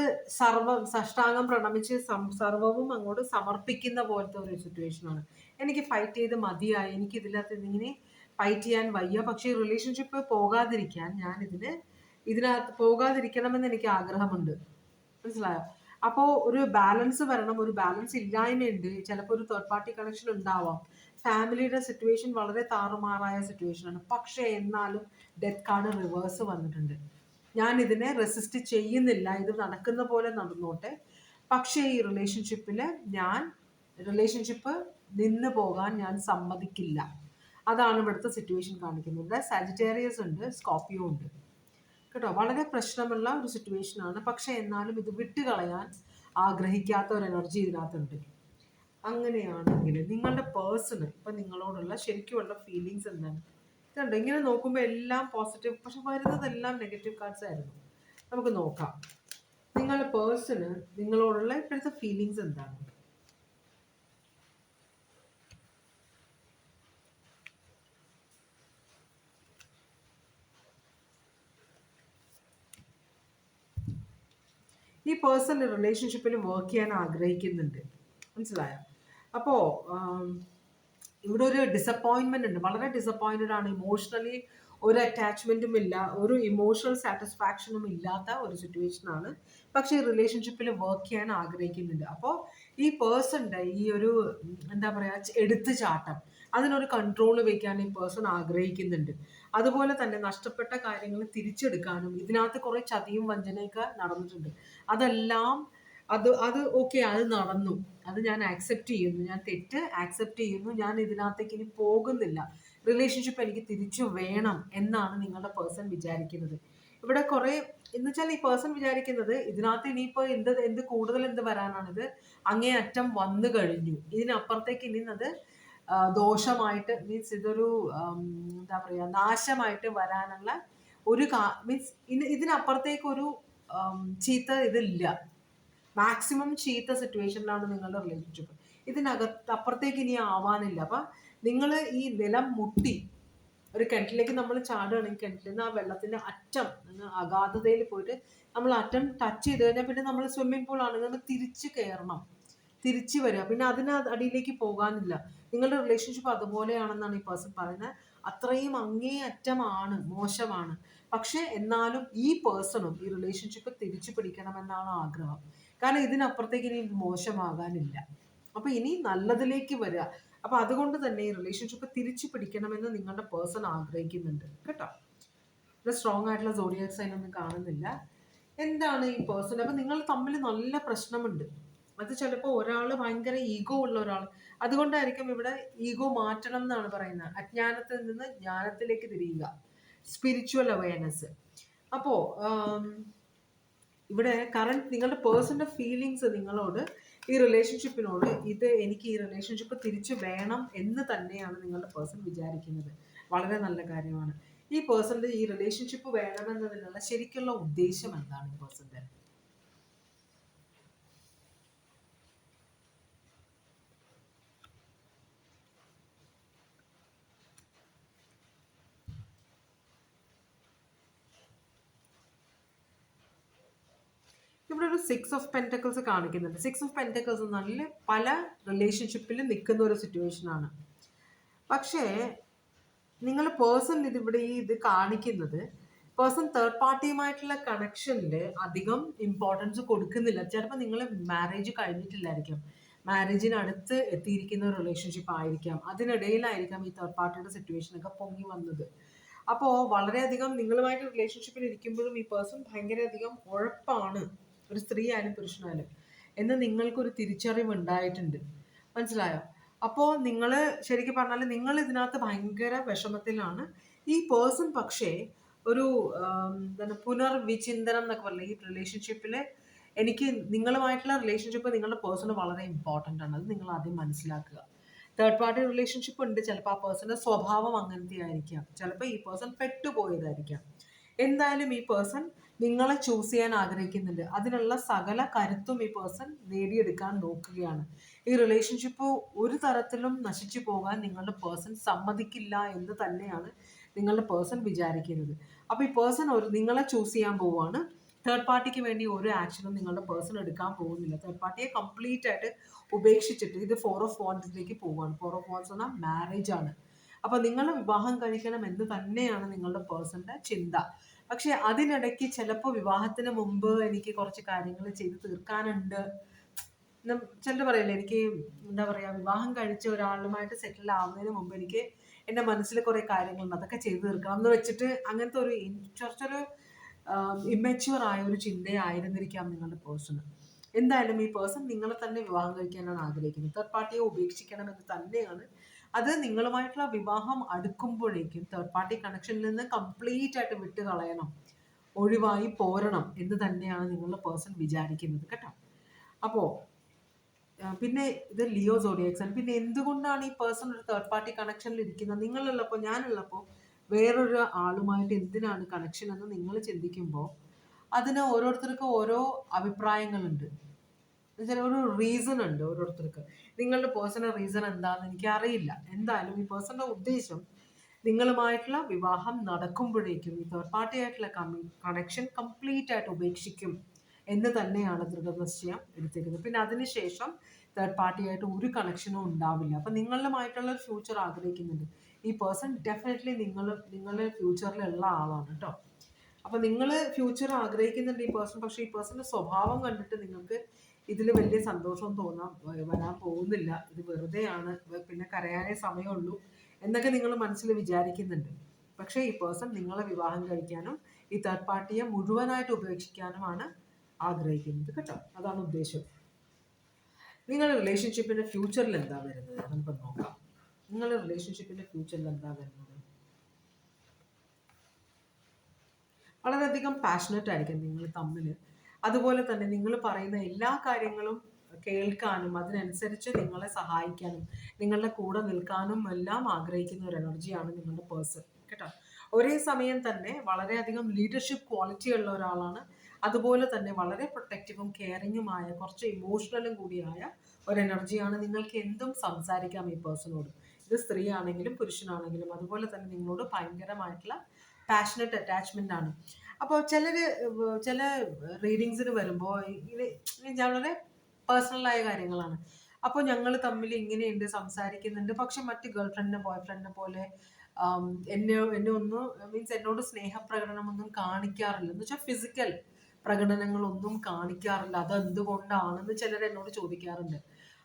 സാഷ്ടാംഗം പ്രണമിച്ച് സർവവും അങ്ങോട്ട് സമർപ്പിക്കുന്ന പോലത്തെ ഒരു സിറ്റുവേഷനാണ്. എനിക്ക് ഫൈറ്റ് ചെയ്ത് മതിയായി, എനിക്ക് ഇങ്ങനെ ഫൈറ്റ് ചെയ്യാൻ വയ്യ, പക്ഷേ റിലേഷൻഷിപ്പ് പോകാതിരിക്കാൻ ഇതിനകത്ത് പോകാതിരിക്കണമെന്ന് എനിക്ക് ആഗ്രഹമുണ്ട്. മനസ്സിലായോ? അപ്പോൾ ഒരു ബാലൻസ് വരണം. ഒരു ബാലൻസ് ഇല്ലായ്മയുണ്ട്. ചിലപ്പോൾ ഒരു തേർഡ് പാർട്ടി കണക്ഷൻ ഉണ്ടാവാം. ഫാമിലിയുടെ സിറ്റുവേഷൻ വളരെ താറുമാറായ സിറ്റുവേഷനാണ്. പക്ഷേ എന്നാലും ഡെത്ത് കാർഡ് റിവേഴ്സ് വന്നിട്ടുണ്ട്. ഞാൻ ഇതിനെ റെസിസ്റ്റ് ചെയ്യുന്നില്ല, ഇത് നടക്കുന്ന പോലെ നടന്നോട്ടെ, പക്ഷേ ഈ റിലേഷൻഷിപ്പ് നിന്ന് പോകാൻ ഞാൻ സമ്മതിക്കില്ല. അതാണ് ഇവിടുത്തെ സിറ്റുവേഷൻ കാണിക്കുന്നത്. സാജിറ്റേറിയസ് ഉണ്ട്, സ്കോർപ്പിയോ ഉണ്ട് കേട്ടോ. വളരെ പ്രശ്നമുള്ള ഒരു സിറ്റുവേഷനാണ്. പക്ഷെ എന്നാലും ഇത് വിട്ടുകളയാൻ ആഗ്രഹിക്കാത്ത ഒരു എനർജി ഇതിനകത്തുണ്ട്. അങ്ങനെയാണെങ്കിൽ നിങ്ങളുടെ പേഴ്സണ് ഇപ്പം നിങ്ങളോടുള്ള ശരിക്കുമുള്ള ഫീലിങ്സ് എന്താണ്? ഇതുണ്ട്. ഇങ്ങനെ നോക്കുമ്പോൾ എല്ലാം പോസിറ്റീവ്, പക്ഷെ വരുന്നതെല്ലാം നെഗറ്റീവ് കാർഡ്സ് ആയിരുന്നു. നമുക്ക് നോക്കാം നിങ്ങളുടെ പേഴ്സണ് നിങ്ങളോടുള്ള ഇപ്പോഴത്തെ ഫീലിങ്സ് എന്താണ്? ഈ പേഴ്സൺ റിലേഷൻഷിപ്പിൽ വർക്ക് ചെയ്യാൻ ആഗ്രഹിക്കുന്നുണ്ട്. മനസ്സിലായോ? അപ്പോൾ ഇവിടെ ഒരു ഡിസപ്പോയിൻമെന്റ് ഉണ്ട്. വളരെ ഡിസപ്പോയിന്റഡ് ആണ്. ഇമോഷണലി ഒരു അറ്റാച്ച്മെന്റും ഇല്ല, ഒരു ഇമോഷണൽ സാറ്റിസ്ഫാക്ഷനും ഇല്ലാത്ത ഒരു സിറ്റുവേഷൻ ആണ്. പക്ഷേ റിലേഷൻഷിപ്പിൽ വർക്ക് ചെയ്യാൻ ആഗ്രഹിക്കുന്നുണ്ട്. അപ്പോൾ ഈ പേഴ്സണിന്റെ ഈ ഒരു എന്താ പറയാ എടുത്തുചാട്ടം, അതിനൊരു കൺട്രോൾ വെക്കാൻ ഈ പേഴ്സൺ ആഗ്രഹിക്കുന്നുണ്ട്. അതുപോലെ തന്നെ നഷ്ടപ്പെട്ട കാര്യങ്ങൾ തിരിച്ചെടുക്കാനും ഇതിനകത്ത് കുറെ ചതിയും വഞ്ചനയൊക്കെ നടന്നിട്ടുണ്ട്. അതെല്ലാം അത് ഓക്കെ, അത് നടന്നു, അത് ഞാൻ ആക്സെപ്റ്റ് ചെയ്യുന്നു, ഞാൻ തെറ്റ് ആക്സെപ്റ്റ് ചെയ്യുന്നു, ഞാൻ ഇതിനകത്തേക്ക് ഇനി പോകുന്നില്ല, റിലേഷൻഷിപ്പ് എനിക്ക് തിരിച്ചു വേണം എന്നാണ് നിങ്ങളുടെ പേഴ്സൺ വിചാരിക്കുന്നത്. ഇവിടെ കുറെ എന്ന് വെച്ചാൽ ഈ പേഴ്സൺ വിചാരിക്കുന്നത് ഇതിനകത്ത് ഇനിയിപ്പോ എന്ത് കൂടുതൽ എന്ത് വരാനാണിത്, അങ്ങേ അറ്റം വന്നു കഴിഞ്ഞു, ഇതിനപ്പുറത്തേക്ക് ഇനി അത് ദോഷമായിട്ട് മീൻസ് ഇതൊരു എന്താ പറയുക നാശമായിട്ട് വരാനുള്ള ഒരു മീൻസ് ഇതിനപ്പുറത്തേക്ക് ഒരു ചീത്ത ഇതില്ല. മാക്സിമം ചീത്ത സിറ്റുവേഷനിലാണ് നിങ്ങളുടെ റിലേഷൻഷിപ്പ്. അപ്പുറത്തേക്ക് ഇനി ആവാനില്ല. അപ്പൊ നിങ്ങൾ ഈ നിലം മുട്ടി ഒരു കിണറ്റിലേക്ക് നമ്മൾ ചാടുകയാണെങ്കിൽ കിണറ്റിൽ നിന്ന് ആ വെള്ളത്തിന്റെ അറ്റം അഗാധതയിൽ പോയിട്ട് നമ്മൾ അറ്റം ടച്ച് ചെയ്ത് കഴിഞ്ഞാൽ പിന്നെ നമ്മൾ സ്വിമ്മിംഗ് പൂൾ ആണെങ്കിൽ നമ്മൾ തിരിച്ച് കയറണം, തിരിച്ചു വരിക, പിന്നെ അടിയിലേക്ക് പോകാനില്ല. നിങ്ങളുടെ റിലേഷൻഷിപ്പ് അതുപോലെയാണെന്നാണ് ഈ പേഴ്സൺ പറയുന്നത്. അത്രയും അങ്ങേ അറ്റമാണ്, മോശമാണ്. പക്ഷെ എന്നാലും ഈ പേഴ്സണും ഈ റിലേഷൻഷിപ്പ് തിരിച്ചു പിടിക്കണമെന്നാണ് ആഗ്രഹം. കാരണം ഇതിനപ്പുറത്തേക്ക് ഇനി മോശമാകാനില്ല. അപ്പൊ ഇനി നല്ലതിലേക്ക് വരിക. അപ്പൊ അതുകൊണ്ട് തന്നെ ഈ റിലേഷൻഷിപ്പ് തിരിച്ചു പിടിക്കണമെന്ന് നിങ്ങളുടെ പേഴ്സൺ ആഗ്രഹിക്കുന്നുണ്ട് കേട്ടോ. ഇത് സ്ട്രോങ് ആയിട്ടുള്ള സോഡിയാക് സൈൻ ഒന്നും കാണുന്നില്ല. എന്താണ് ഈ പേഴ്സൺ? അപ്പൊ നിങ്ങൾ തമ്മിൽ നല്ല പ്രശ്നമുണ്ട്. അത് ചിലപ്പോൾ ഒരാൾ ഭയങ്കര ഈഗോ ഉള്ള ഒരാൾ, അതുകൊണ്ടായിരിക്കും ഇവിടെ ഈഗോ മാറ്റണം എന്നാണ് പറയുന്നത്. അജ്ഞാനത്തിൽ നിന്ന് ജ്ഞാനത്തിലേക്ക് തിരിയുക, സ്പിരിച്വൽ അവയർനെസ്. അപ്പോ ഇവിടെ കറണ്ട് നിങ്ങളുടെ പേഴ്സന്റെ ഫീലിങ്സ് നിങ്ങളോട്, ഈ റിലേഷൻഷിപ്പിനോട്, എനിക്ക് ഈ റിലേഷൻഷിപ്പ് തിരിച്ചു വേണം എന്ന് തന്നെയാണ് നിങ്ങളുടെ പേഴ്സൺ വിചാരിക്കുന്നത്. വളരെ നല്ല കാര്യമാണ്. ഈ പേഴ്സന്റെ ഈ റിലേഷൻഷിപ്പ് വേണമെന്നതിനുള്ള ശരിക്കുള്ള ഉദ്ദേശം എന്താണ് ഈ പേഴ്സന്റെ? ഇവിടെ ഒരു 6 ഓഫ് പെന്റക്കിൾസ് കാണിക്കുന്നുണ്ട്. 6 ഓഫ് പെന്റക്കിൾസ് നല്ല പല റിലേഷൻഷിപ്പിൽ നിൽക്കുന്ന ഒരു സിറ്റുവേഷൻ ആണ്. പക്ഷേ നിങ്ങൾ പേഴ്സൺ ഇത് കാണിക്കുന്നത് പേഴ്സൺ തേർഡ് പാർട്ടിയുമായിട്ടുള്ള കണക്ഷനിൽ അധികം ഇമ്പോർട്ടൻസ് കൊടുക്കുന്നില്ല. ചിലപ്പോൾ നിങ്ങൾ മാരേജ് കഴിഞ്ഞിട്ടില്ലായിരിക്കാം, മാരേജിന് അടുത്ത് എത്തിയിരിക്കുന്ന ഒരു റിലേഷൻഷിപ്പ് ആയിരിക്കാം, അതിനിടയിലായിരിക്കാം ഈ തേർഡ് പാർട്ടിയുടെ സിറ്റുവേഷനൊക്കെ പൊങ്ങി വന്നത്. അപ്പോൾ വളരെയധികം നിങ്ങളുമായിട്ട് റിലേഷൻഷിപ്പിൽ ഇരിക്കുമ്പോഴും ഈ പേഴ്സൺ ഭയങ്കരധികം ഉഴപ്പാണ്, ഒരു സ്ത്രീ ആയാലും പുരുഷനായാലും, എന്ന് നിങ്ങൾക്കൊരു തിരിച്ചറിവ് ഉണ്ടായിട്ടുണ്ട്. മനസ്സിലായോ? അപ്പോൾ നിങ്ങൾ ശരിക്കും പറഞ്ഞാൽ നിങ്ങൾ ഇതിനകത്ത് ഭയങ്കര വിഷമത്തിലാണ്. ഈ പേഴ്സൺ പക്ഷേ ഒരു എന്താണ് പുനർവിചിന്തനം എന്നൊക്കെ പറഞ്ഞില്ല, ഈ റിലേഷൻഷിപ്പിൽ എനിക്ക് നിങ്ങളുമായിട്ടുള്ള റിലേഷൻഷിപ്പ് നിങ്ങളുടെ പേഴ്സണ് വളരെ ഇമ്പോർട്ടൻ്റ് ആണ്. അത് നിങ്ങൾ ആദ്യം മനസ്സിലാക്കുക. തേർഡ് പാർട്ടി റിലേഷൻഷിപ്പ് ഉണ്ട്, ചിലപ്പോൾ ആ പേഴ്സന്റെ സ്വഭാവം അങ്ങനത്തെ ആയിരിക്കാം, ചിലപ്പോൾ ഈ പേഴ്സൺ പെട്ടുപോയതായിരിക്കാം. എന്തായാലും ഈ പേഴ്സൺ നിങ്ങളെ ചൂസ് ചെയ്യാൻ ആഗ്രഹിക്കുന്നുണ്ട്. അതിനുള്ള സകല കരുത്തും ഈ പേഴ്സൺ നേടിയെടുക്കാൻ നോക്കുകയാണ്. ഈ റിലേഷൻഷിപ്പ് ഒരു തരത്തിലും നശിച്ചു പോകാൻ നിങ്ങളുടെ പേഴ്സൺ സമ്മതിക്കില്ല എന്ന് തന്നെയാണ് നിങ്ങളുടെ പേഴ്സൺ വിചാരിക്കുന്നത്. അപ്പോൾ ഈ പേഴ്സൺ നിങ്ങളെ ചൂസ് ചെയ്യാൻ പോവുകയാണ്. തേർഡ് പാർട്ടിക്ക് വേണ്ടി ഒരു ആക്ഷനും നിങ്ങളുടെ പേഴ്സൺ എടുക്കാൻ പോകുന്നില്ല. തേർഡ് പാർട്ടിയെ കംപ്ലീറ്റ് ആയിട്ട് ഉപേക്ഷിച്ചിട്ട് ഇത് 4 ഓഫ് വാൻഡ്സിലേക്ക് പോവുകയാണ്. 4 ഓഫ് വാൻഡ്സ് എന്നാൽ മാരേജ് ആണ്. അപ്പോൾ നിങ്ങൾ വിവാഹം കഴിക്കണം എന്ന് തന്നെയാണ് നിങ്ങളുടെ പേഴ്സന്റെ ചിന്ത. പക്ഷെ അതിനിടയ്ക്ക് ചിലപ്പോൾ വിവാഹത്തിന് മുമ്പ് എനിക്ക് കുറച്ച് കാര്യങ്ങൾ ചെയ്ത് തീർക്കാനുണ്ട്. ചിലർ പറയില്ലേ, എനിക്ക് എന്താ പറയുക, വിവാഹം കഴിച്ച ഒരാളുമായിട്ട് സെറ്റിൽ ആവുന്നതിന് മുമ്പ് എനിക്ക് എൻ്റെ മനസ്സിൽ കുറേ കാര്യങ്ങളുണ്ട്, അതൊക്കെ ചെയ്തു തീർക്കണം എന്ന് വെച്ചിട്ട് അങ്ങനത്തെ ഒരു കുറച്ചൊരു ഇമ്മച്യൂർ ആയ ഒരു ചിന്തയായിരുന്നിരിക്കാം നിങ്ങളുടെ പേഴ്സണ്. എന്തായാലും ഈ പേഴ്സൺ നിങ്ങളെ തന്നെ വിവാഹം കഴിക്കാനാണ് ആഗ്രഹിക്കുന്നത്. തേർഡ് പാർട്ടിയെ ഉപേക്ഷിക്കണമെന്ന് തന്നെയാണ്. അത് നിങ്ങളുമായിട്ടുള്ള വിവാഹം അടുക്കുമ്പോഴേക്കും തേർഡ് പാർട്ടി കണക്ഷനിൽ നിന്ന് കംപ്ലീറ്റ് ആയിട്ട് വിട്ട് കളയണം, ഒഴിവായി പോരണം എന്ന് തന്നെയാണ് നിങ്ങളുടെ പേഴ്സൺ വിചാരിക്കുന്നത് കേട്ടോ. അപ്പോൾ പിന്നെ ഇത് ലിയോ സോഡിയാക് സൈൻ. പിന്നെ എന്തുകൊണ്ടാണ് ഈ പേഴ്സൺ ഒരു തേർഡ് പാർട്ടി കണക്ഷനിൽ ഇരിക്കുന്നത്? നിങ്ങളുള്ളപ്പോൾ, ഞാനുള്ളപ്പോൾ വേറൊരു ആളുമായിട്ട് എന്തിനാണ് കണക്ഷൻ എന്ന് നിങ്ങൾ ചിന്തിക്കുമ്പോൾ അതിന് ഓരോരുത്തർക്കും ഓരോ അഭിപ്രായങ്ങളുണ്ട്, ഒരു റീസൺ ഉണ്ട് ഓരോരുത്തർക്ക്. നിങ്ങളുടെ പേഴ്സണൽ റീസൺ എന്താണെന്ന് എനിക്ക് അറിയില്ല. എന്തായാലും ഈ പേഴ്സണൽ ഉദ്ദേശം നിങ്ങളുമായിട്ടുള്ള വിവാഹം നടക്കുമ്പോഴേക്കും ഈ തേർഡ് പാർട്ടി ആയിട്ടുള്ള കണക്ഷൻ കംപ്ലീറ്റ് ആയിട്ട് ഉപേക്ഷിക്കും എന്ന് തന്നെയാണ് ദൃഢനിശ്ചയം എടുത്തിരിക്കുന്നത്. പിന്നെ അതിനുശേഷം തേർഡ് പാർട്ടിയായിട്ട് ഒരു കണക്ഷനും ഉണ്ടാവില്ല. അപ്പം നിങ്ങളുമായിട്ടുള്ള ഒരു ഫ്യൂച്ചർ ആഗ്രഹിക്കുന്നുണ്ട് ഈ പേഴ്സൺ. ഡെഫിനറ്റ്ലി നിങ്ങളുടെ ഫ്യൂച്ചറിലുള്ള ആളാണ് കേട്ടോ. അപ്പം നിങ്ങൾ ഫ്യൂച്ചർ ആഗ്രഹിക്കുന്നുണ്ട് ഈ പേഴ്സൺ. പക്ഷേ ഈ പേഴ്സന്റെ സ്വഭാവം കണ്ടിട്ട് നിങ്ങൾക്ക് ഇതിൽ വലിയ സന്തോഷം വരാൻ പോകുന്നില്ല, ഇത് വെറുതെയാണ്, പിന്നെ കരയാനേ സമയമുള്ളൂ എന്നൊക്കെ നിങ്ങൾ മനസ്സിൽ വിചാരിക്കുന്നുണ്ട്. പക്ഷേ ഈ പേഴ്സൺ നിങ്ങളെ വിവാഹം കഴിക്കാനും ഈ തേർഡ് പാർട്ടിയെ മുഴുവനായിട്ട് ഉപേക്ഷിക്കാനുമാണ് ആഗ്രഹിക്കുന്നത് കേട്ടോ. അതാണ് ഉദ്ദേശം. നിങ്ങളുടെ റിലേഷൻഷിപ്പിന്റെ ഫ്യൂച്ചറിൽ എന്താ വരുന്നത് നമുക്ക് നോക്കാം. നിങ്ങളുടെ റിലേഷൻഷിപ്പിന്റെ ഫ്യൂച്ചറിൽ എന്താ വരുന്നത്? വളരെയധികം പാഷനറ്റ് ആയിരിക്കും നിങ്ങൾ തമ്മിൽ. അതുപോലെ തന്നെ നിങ്ങൾ പറയുന്ന എല്ലാ കാര്യങ്ങളും കേൾക്കാനും അതിനനുസരിച്ച് നിങ്ങളെ സഹായിക്കാനും നിങ്ങളുടെ കൂടെ നിൽക്കാനും എല്ലാം ആഗ്രഹിക്കുന്ന ഒരു എനർജിയാണ് നിങ്ങളുടെ പേഴ്സൺ കേട്ടോ. ഒരേ സമയം തന്നെ വളരെയധികം ലീഡർഷിപ്പ് ക്വാളിറ്റി ഉള്ള ഒരാളാണ്. അതുപോലെ തന്നെ വളരെ പ്രൊട്ടക്റ്റീവും കെയറിങ്ങുമായ കുറച്ച് ഇമോഷണലും കൂടിയായ ഒരു എനർജിയാണ്. നിങ്ങൾക്ക് എന്തും സംസാരിക്കാം ഈ പേഴ്സണോട്. ഇത് സ്ത്രീ ആണെങ്കിലും പുരുഷനാണെങ്കിലും. അതുപോലെ തന്നെ നിങ്ങളോട് ഭയങ്കരമായിട്ടുള്ള പാഷനറ്റ് അറ്റാച്ച്മെന്റ് ആണ്. അപ്പോൾ ചില റീഡിങ്സിന് വരുമ്പോൾ ഇത് വളരെ പേഴ്സണലായ കാര്യങ്ങളാണ്. അപ്പോൾ ഞങ്ങൾ തമ്മിൽ ഇങ്ങനെയുണ്ട്, സംസാരിക്കുന്നുണ്ട്, പക്ഷെ മറ്റ് ഗേൾ ഫ്രണ്ടിനെ ബോയ് ഫ്രണ്ടിനെ പോലെ എന്നെ ഒന്നും മീൻസ് എന്നോട് സ്നേഹപ്രകടനമൊന്നും കാണിക്കാറില്ല, എന്ന് വെച്ചാൽ ഫിസിക്കൽ പ്രകടനങ്ങളൊന്നും കാണിക്കാറില്ല. അതെന്തുകൊണ്ടാണെന്ന് ചിലർ എന്നോട് ചോദിക്കാറുണ്ട്.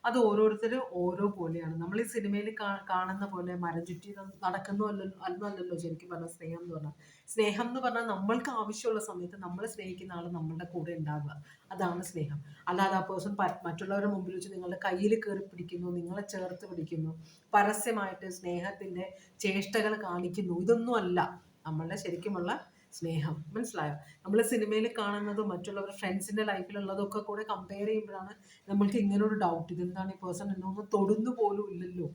അത് ഓരോരുത്തരും ഓരോ പോലെയാണ്. നമ്മൾ ഈ സിനിമയിൽ കാണുന്ന പോലെ മരം ചുറ്റി അല്ലല്ലോ ശരിക്കും പറഞ്ഞാൽ സ്നേഹം എന്ന് പറഞ്ഞാൽ. സ്നേഹം എന്ന് പറഞ്ഞാൽ നമ്മൾക്ക് ആവശ്യമുള്ള സമയത്ത് നമ്മളെ സ്നേഹിക്കുന്ന ആൾ നമ്മളുടെ കൂടെ ഉണ്ടാവുക, അതാണ് സ്നേഹം. അല്ലാതെ ആ പേഴ്സൺ മറ്റുള്ളവരുടെ മുമ്പിൽ വെച്ച് നിങ്ങളുടെ കയ്യിൽ കയറി പിടിക്കുന്നു, നിങ്ങളെ ചേർത്ത് പിടിക്കുന്നു, പരസ്യമായിട്ട് സ്നേഹത്തിന്റെ ചേഷ്ടകൾ കാണിക്കുന്നു, ഇതൊന്നും അല്ല നമ്മളുടെ ശരിക്കുമുള്ള സ്നേഹം. മനസ്സിലായോ? നമ്മൾ സിനിമയിൽ കാണുന്നതും മറ്റുള്ളവരുടെ ഫ്രണ്ട്സിന്റെ ലൈഫിലുള്ളതും ഒക്കെ കൂടെ കമ്പയർ ചെയ്യുമ്പോഴാണ് നമ്മൾക്ക് ഇങ്ങനൊരു ഡൗട്ട്, ഇതെന്താണ് ഈ പേഴ്സൺ എന്നൊന്നും തൊടുന്നു പോലും ഇല്ലല്ലോ,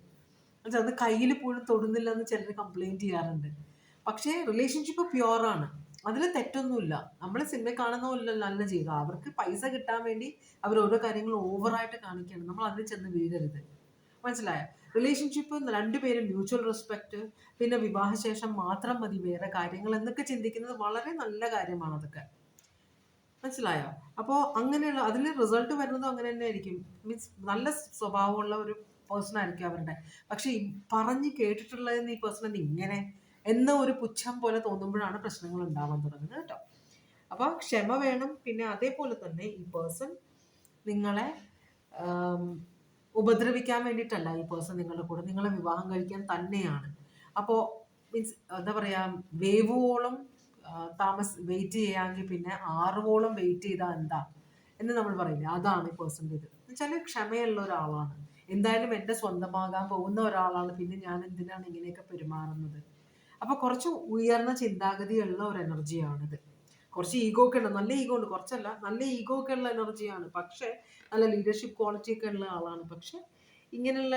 അത് കയ്യിൽ പോലും തൊടുന്നില്ല എന്ന് ചിലർ കംപ്ലൈന്റ് ചെയ്യാറുണ്ട്. പക്ഷേ റിലേഷൻഷിപ്പ് പ്യുവറാണ്, അതിൽ തെറ്റൊന്നുമില്ല. നമ്മൾ സിനിമ കാണുന്ന പോലെ നല്ല ചെയ്യുക. അവർക്ക് പൈസ കിട്ടാൻ വേണ്ടി അവർ ഓരോ കാര്യങ്ങൾ ഓവറായിട്ട് കാണിക്കുകയാണ്. നമ്മൾ അതിൽ ചെന്ന് വീഴരുത്. മനസ്സിലായോ? റിലേഷൻഷിപ്പ് രണ്ടുപേരും മ്യൂച്വൽ റെസ്പെക്ട്, പിന്നെ വിവാഹശേഷം മാത്രം മതി വേറെ കാര്യങ്ങൾ എന്നൊക്കെ ചിന്തിക്കുന്നത് വളരെ നല്ല കാര്യമാണ്. അതൊക്കെ മനസ്സിലായോ? അപ്പോൾ അങ്ങനെയുള്ള അതിൽ റിസൾട്ട് വരുന്നതും അങ്ങനെ തന്നെ ആയിരിക്കും. മീൻസ് നല്ല സ്വഭാവമുള്ള ഒരു പേഴ്സൺ ആയിരിക്കും അവരുടെ. പക്ഷെ പറഞ്ഞ് കേട്ടിട്ടുള്ളതെന്ന് ഈ പേഴ്സൺ ഇങ്ങനെ എന്ന ഒരു പുച്ഛം പോലെ തോന്നുമ്പോഴാണ് പ്രശ്നങ്ങൾ ഉണ്ടാവാൻ തുടങ്ങുന്നത് കേട്ടോ. അപ്പോൾ ക്ഷമ വേണം. പിന്നെ അതേപോലെ തന്നെ ഈ പേഴ്സൺ നിങ്ങളെ ഉപദ്രവിക്കാൻ വേണ്ടിയിട്ടല്ല ഈ പേഴ്സൺ നിങ്ങളുടെ കൂടെ, നിങ്ങളെ വിവാഹം കഴിക്കാൻ തന്നെയാണ്. അപ്പോൾ മീൻസ് എന്താ പറയുക, വേവുവോളം വെയിറ്റ് ചെയ്യാമെങ്കിൽ പിന്നെ ആറുവോളം വെയിറ്റ് ചെയ്താൽ എന്താ എന്ന് നമ്മൾ പറയില്ല, അതാണ് ഈ പേഴ്സൻ്റെ ഇത്. എന്നുവെച്ചാൽ ക്ഷമയുള്ള ഒരാളാണ്. എന്തായാലും എൻ്റെ സ്വന്തമാകാൻ പോകുന്ന ഒരാളാണ്, പിന്നെ ഞാൻ എന്തിനാണ് ഇങ്ങനെയൊക്കെ പെരുമാറുന്നത്. അപ്പോൾ കുറച്ച് ഉയർന്ന ചിന്താഗതിയുള്ള ഒരു എനർജിയാണിത്. കുറച്ച് ഈഗോ ഒക്കെ ഉണ്ട്, നല്ല ഈഗോ ഉണ്ട്, കുറച്ചല്ല, നല്ല ഈഗോ ഒക്കെ ഉള്ള എനർജിയാണ്. പക്ഷേ നല്ല ലീഡർഷിപ്പ് ക്വാളിറ്റി ഒക്കെ ഉള്ള ആളാണ്. പക്ഷെ ഇങ്ങനെയുള്ള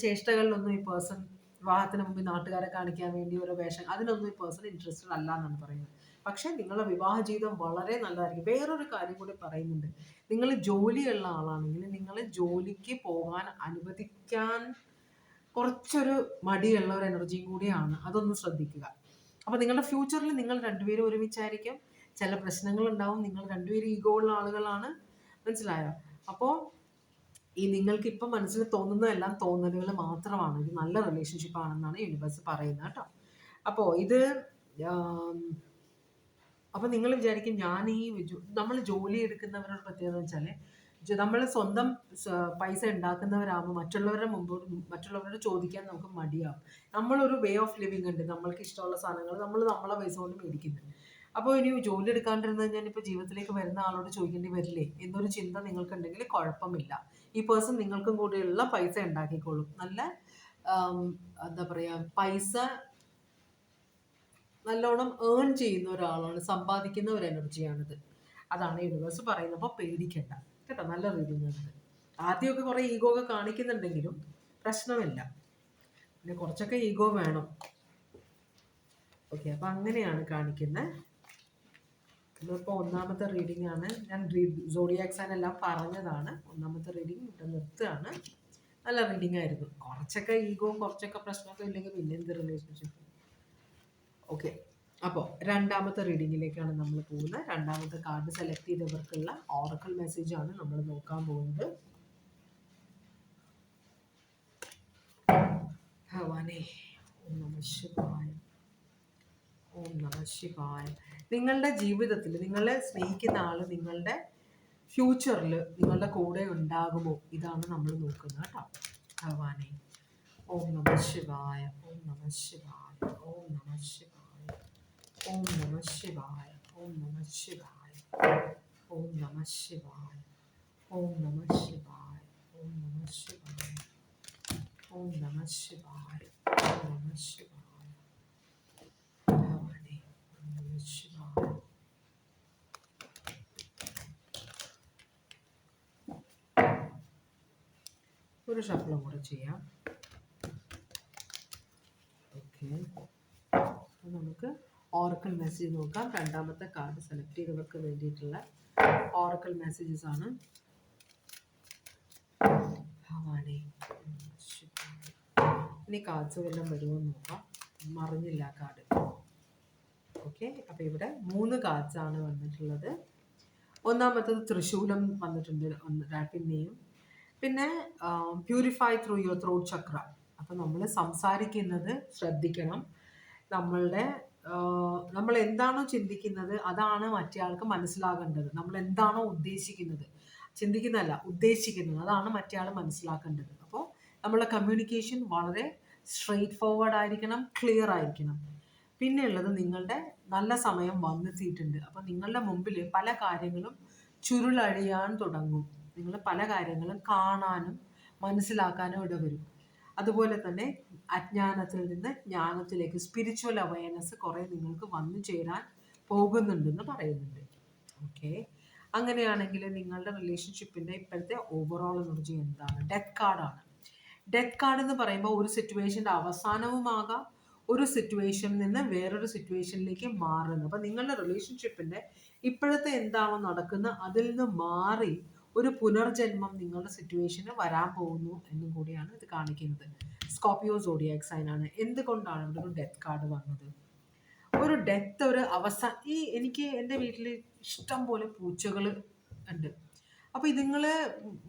ചേഷ്ടകളിലൊന്നും ഈ പേഴ്സൺ വിവാഹത്തിന് മുമ്പ് നാട്ടുകാരെ കാണിക്കാൻ വേണ്ടി ഓരോ വേഷം, അതിനൊന്നും ഈ പേഴ്സൺ ഇൻട്രസ്റ്റഡ് അല്ല എന്നാണ് പറയുന്നത്. പക്ഷെ നിങ്ങളുടെ വിവാഹ ജീവിതം വളരെ നല്ലതായിരിക്കും. വേറൊരു കാര്യം കൂടി പറയുന്നുണ്ട്, നിങ്ങൾ ജോലിയുള്ള ആളാണെങ്കിൽ നിങ്ങൾ ജോലിക്ക് പോകാൻ അനുവദിക്കാൻ കുറച്ചൊരു മടിയുള്ള ഒരു എനർജിയും കൂടിയാണ്, അതൊന്ന് ശ്രദ്ധിക്കുക. അപ്പോൾ നിങ്ങളുടെ ഫ്യൂച്ചറിൽ നിങ്ങൾ രണ്ടുപേരും ഒരുമിച്ചായിരിക്കും, ചില പ്രശ്നങ്ങൾ ഉണ്ടാവും, നിങ്ങൾ രണ്ടുപേരും ഈഗോ ഉള്ള ആളുകളാണ്. മനസ്സിലായോ? അപ്പോൾ ഈ നിങ്ങൾക്ക് ഇപ്പം മനസ്സിൽ തോന്നുന്നതെല്ലാം തോന്നലുകൾ മാത്രമാണ്. ഇത് നല്ല റിലേഷൻഷിപ്പ് ആണെന്നാണ് യൂണിവേഴ്സ് പറയുന്നത് കേട്ടോ. അപ്പോൾ ഇത് അപ്പോൾ നിങ്ങൾ വിചാരിക്കും ഞാൻ നമ്മൾ ജോലി എടുക്കുന്നവരുടെ പ്രത്യേകത വെച്ചാൽ നമ്മൾ സ്വന്തം പൈസ ഉണ്ടാക്കുന്നവരാകുമ്പോൾ മറ്റുള്ളവരോട് ചോദിക്കാൻ നമുക്ക് മടിയാവും. നമ്മളൊരു വേ ഓഫ് ലിവിങ് ഉണ്ട്, നമ്മൾക്ക് ഇഷ്ടമുള്ള സാധനങ്ങൾ നമ്മൾ നമ്മളെ പൈസ കൊണ്ട് മേടിക്കുന്നത്. അപ്പോൾ ഇനി ജോലി എടുക്കാണ്ടിരുന്ന് കഴിഞ്ഞാൽ ഇപ്പോൾ ജീവിതത്തിലേക്ക് വരുന്ന ആളോട് ചോദിക്കേണ്ടി വരില്ലേ എന്നൊരു ചിന്ത നിങ്ങൾക്കുണ്ടെങ്കിൽ കുഴപ്പമില്ല. ഈ പേഴ്സൺ നിങ്ങൾക്കും കൂടിയുള്ള പൈസ ഉണ്ടാക്കിക്കോളും. നല്ല എന്താ പറയുക, പൈസ നല്ലോണം ഏൺ ചെയ്യുന്ന ഒരാളാണ്, സമ്പാദിക്കുന്ന ഒരു എനർജിയാണിത്. അതാണ് യൂണിവേഴ്സ് പറയുന്നത്. അപ്പോൾ പേടിക്കണ്ട കേട്ടോ, നല്ല റീഡിങ് ആണ്. ആദ്യമൊക്കെ കുറേ ഈഗോ ഒക്കെ കാണിക്കുന്നുണ്ടെങ്കിലും പ്രശ്നമില്ല, പിന്നെ കുറച്ചൊക്കെ ഈഗോ വേണം. ഓക്കെ, അപ്പം അങ്ങനെയാണ് കാണിക്കുന്നത്. ഇതിപ്പോൾ ഒന്നാമത്തെ റീഡിംഗ് ആണ്. ഞാൻ സോഡിയാക് സൈൻ എല്ലാം പറഞ്ഞതാണ്. ഒന്നാമത്തെ റീഡിങ് ഇവിടെ നിർത്തുകയാണ്. നല്ല റീഡിംഗ് ആയിരുന്നു. കുറച്ചൊക്കെ ഈഗോവും കുറച്ചൊക്കെ പ്രശ്നമൊക്കെ ഇല്ലെങ്കിൽ പിന്നെ എന്ത് റിലേഷൻഷിപ്പ്. ഓക്കെ, അപ്പോൾ രണ്ടാമത്തെ റീഡിങ്ങിലേക്കാണ് നമ്മൾ പോകുന്നത്. രണ്ടാമത്തെ കാർഡ് സെലക്ട് ചെയ്തവർക്കുള്ള ഓറക്കിൾ മെസ്സേജ് ആണ് നമ്മൾ നോക്കാൻ പോകുന്നത്. ഭഗവാനേ, ഓം നമഃ ശിവായ, ഓം നമഃ ശിവായ. നിങ്ങളുടെ ജീവിതത്തിൽ നിങ്ങളെ സ്നേഹിക്കുന്ന ആൾ നിങ്ങളുടെ ഫ്യൂച്ചറിൽ നിങ്ങളുടെ കൂടെ ഉണ്ടാകുമോ, ഇതാണ് നമ്മൾ നോക്കുന്നത് കേട്ടോ. ഭഗവാനെ ഓം നമ ശിവായ, ഓം നമ ശിവായ, ഓം നമ ശിവായ, ഓം നമ ശിവായ, ഓം നമ ശിവായ, ഓം നമ ശിവായ, ഓം നമ ശിവായ, ഓം നമ ശിവായ, ഓം നമ ശിവായ, ഓം നമ ശിവായ, ഭഗവാനെ ഓം നമ ശിവായ. ഒരു ഷഫിളും കൂടെ ചെയ്യാം. ഓക്കെ, നമുക്ക് ഓറക്കൽ മെസ്സേജ് നോക്കാം. രണ്ടാമത്തെ കാർഡ് സെലക്ട് ചെയ്തവർക്ക് വേണ്ടിയിട്ടുള്ള ഓറക്കൽ മെസ്സേജസ് ആണ്. ഭഗവാനെ ഇനി കാർഡ്സ് വല്ലതും വരുമോ നോക്കാം. മറിഞ്ഞില്ല കാർഡ്. ഓക്കെ, അപ്പോൾ ഇവിടെ 3 കാർഡ്സ് ആണ് വന്നിട്ടുള്ളത്. ഒന്നാമത്തത് തൃശൂലം വന്നിട്ടുണ്ട്, പിന്നെയും പിന്നെ പ്യൂരിഫൈ ത്രൂ യുവർ ത്രോട്ട് ചക്ര. അപ്പം നമ്മൾ സംസാരിക്കുന്നത് ശ്രദ്ധിക്കണം. നമ്മൾ എന്താണോ ചിന്തിക്കുന്നത് അതാണ് മറ്റേയാൾക്ക് മനസ്സിലാകേണ്ടത്. നമ്മൾ എന്താണോ ഉദ്ദേശിക്കുന്നത്, ചിന്തിക്കുന്നതല്ല ഉദ്ദേശിക്കുന്നത്, അതാണ് മറ്റേയാൾ മനസ്സിലാക്കേണ്ടത്. അപ്പോൾ നമ്മളുടെ കമ്മ്യൂണിക്കേഷൻ വളരെ സ്ട്രെയിറ്റ് ഫോർവേഡ് ആയിരിക്കണം, ക്ലിയർ ആയിരിക്കണം. പിന്നെ ഉള്ളത്, നിങ്ങളുടെ നല്ല സമയം വന്നെത്തിയിട്ടുണ്ട്. അപ്പോൾ നിങ്ങളുടെ മുമ്പിൽ പല കാര്യങ്ങളും ചുരുളഴിയാൻ തുടങ്ങും. നിങ്ങൾ പല കാര്യങ്ങളും കാണാനും മനസ്സിലാക്കാനും ഇടവരും. അതുപോലെ തന്നെ അജ്ഞാനത്തിൽ നിന്ന് ജ്ഞാനത്തിലേക്ക് സ്പിരിച്വൽ അവയർനെസ് കുറേ നിങ്ങൾക്ക് വന്നു ചേരാൻ പോകുന്നുണ്ടെന്ന് പറയുന്നുണ്ട്. ഓക്കെ, അങ്ങനെയാണെങ്കിൽ നിങ്ങളുടെ റിലേഷൻഷിപ്പിൻ്റെ ഇപ്പോഴത്തെ ഓവറോൾ എനർജി എന്താണ്? ഡെത്ത് കാർഡാണ്. ഡെത്ത് കാർഡ് എന്ന് പറയുമ്പോൾ ഒരു സിറ്റുവേഷൻ്റെ അവസാനവുമാകാം, ഒരു സിറ്റുവേഷനിൽ നിന്ന് വേറൊരു സിറ്റുവേഷനിലേക്ക് മാറുന്നു. അപ്പം നിങ്ങളുടെ റിലേഷൻഷിപ്പിൻ്റെ ഇപ്പോഴത്തെ എന്താണോ നടക്കുന്നത് അതിൽ നിന്ന് മാറി ഒരു പുനർജന്മം നിങ്ങളുടെ സിറ്റുവേഷന് വരാൻ പോകുന്നു എന്നും കൂടിയാണ് ഇത് കാണിക്കുന്നത്. സ്കോർപിയോ സോഡിയാക് സൈൻ ആണ്. എന്തുകൊണ്ടാണ് ഇവിടെ ഒരു ഡെത്ത് കാർഡ് വന്നത്? ഒരു ഡെത്ത്, ഒരു എനിക്ക് എൻ്റെ വീട്ടിൽ ഇഷ്ടം പോലെ പൂച്ചകൾ ഉണ്ട്. അപ്പോൾ ഇതുങ്ങൾ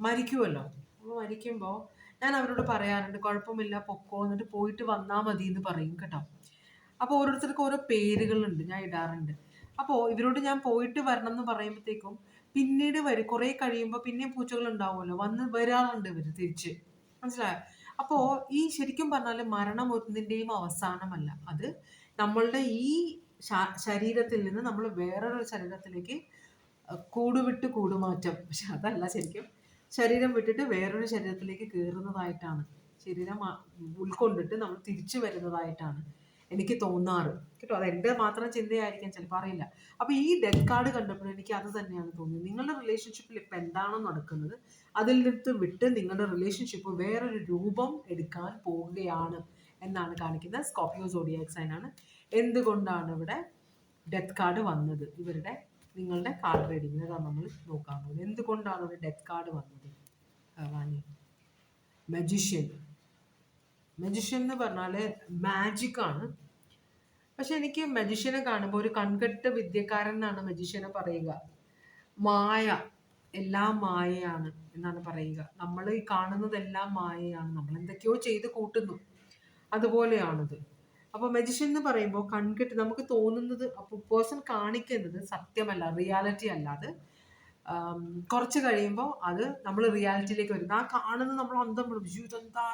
മരിക്കുമല്ലോ. അപ്പോൾ മരിക്കുമ്പോൾ ഞാൻ അവരോട് പറയാറുണ്ട്, കുഴപ്പമില്ല പൊക്കോ, എന്നിട്ട് പോയിട്ട് വന്നാൽ മതി എന്ന് പറയും കേട്ടോ. അപ്പോൾ ഓരോരുത്തർക്കും ഓരോ പേരുകളുണ്ട്, ഞാൻ ഇടാറുണ്ട്. അപ്പോൾ ഇവരോട് ഞാൻ പോയിട്ട് വരണം എന്ന് പറയുമ്പോഴത്തേക്കും പിന്നീട് കുറേ കഴിയുമ്പോൾ പിന്നെയും പൂച്ചകൾ ഉണ്ടാവുമല്ലോ, വരാറുണ്ട് ഇവർ തിരിച്ച്. മനസ്സിലായോ? അപ്പോൾ ഈ ശരിക്കും പറഞ്ഞാൽ മരണം ഒന്നിൻ്റെയും അവസാനമല്ല. അത് നമ്മളുടെ ഈ ശരീരത്തിൽ നിന്ന് നമ്മൾ വേറൊരു ശരീരത്തിലേക്ക് കൂടുവിട്ട് കൂടുമാറ്റം. പക്ഷെ അതല്ല, ശരിക്കും ശരീരം വിട്ടിട്ട് വേറൊരു ശരീരത്തിലേക്ക് കയറുന്നതായിട്ടാണ്, ശരീരം ഉൾക്കൊണ്ടിട്ട് നമ്മൾ തിരിച്ചു വരുന്നതായിട്ടാണ് എനിക്ക് തോന്നാറ് കേട്ടോ. അത് എൻ്റെ മാത്രം ചിന്തയായിരിക്കാം, ചിലപ്പോൾ അറിയില്ല. അപ്പോൾ ഈ ഡെത്ത് കാർഡ് കണ്ടപ്പോൾ എനിക്ക് അത് തന്നെയാണ് തോന്നിയത്. നിങ്ങളുടെ റിലേഷൻഷിപ്പിൽ ഇപ്പം എന്താണോ നടക്കുന്നത് അതിൽ നിന്ന് വിട്ട് നിങ്ങളുടെ റിലേഷൻഷിപ്പ് വേറൊരു രൂപം എടുക്കാൻ പോവുകയാണ് എന്നാണ് കാണിക്കുന്നത്. സ്കോർപിയോ സോഡിയാക് സൈൻ ആണ്. എന്തുകൊണ്ടാണ് ഇവിടെ ഡെത്ത് കാർഡ് വന്നത്? നിങ്ങളുടെ കാർഡ് റീഡിങ്ങിന് നമ്മൾ നോക്കാൻ പോകുന്നത്. എന്തുകൊണ്ടാണ് ഇവിടെ ഡെത്ത് കാർഡ് വന്നത്? മജീഷ്യൻ എന്ന് പറഞ്ഞാൽ മാജിക്കാണ്. പക്ഷെ എനിക്ക് മജീഷ്യനെ കാണുമ്പോൾ ഒരു കൺകെട്ട് വിദ്യക്കാരൻ എന്നാണ് മജീഷ്യനെ പറയുക. മായ, എല്ലാം മായയാണ് എന്നാണ് പറയുക. നമ്മൾ ഈ കാണുന്നതെല്ലാം മായയാണ്, നമ്മൾ എന്തൊക്കെയോ ചെയ്ത് കൂട്ടുന്നു, അതുപോലെയാണിത്. അപ്പോൾ മജീഷ്യൻ എന്ന് പറയുമ്പോൾ കൺകെട്ട്, നമുക്ക് തോന്നുന്നത്, അപ്പോൾ പേഴ്സൺ കാണിക്കുന്നത് സത്യമല്ല, റിയാലിറ്റി അല്ല. അത് കുറച്ച് കഴിയുമ്പോൾ അത് നമ്മൾ റിയാലിറ്റിയിലേക്ക് വരുന്നു. ആ കാണുന്നത് നമ്മൾ അന്തം വിടും, ഇതെന്താ,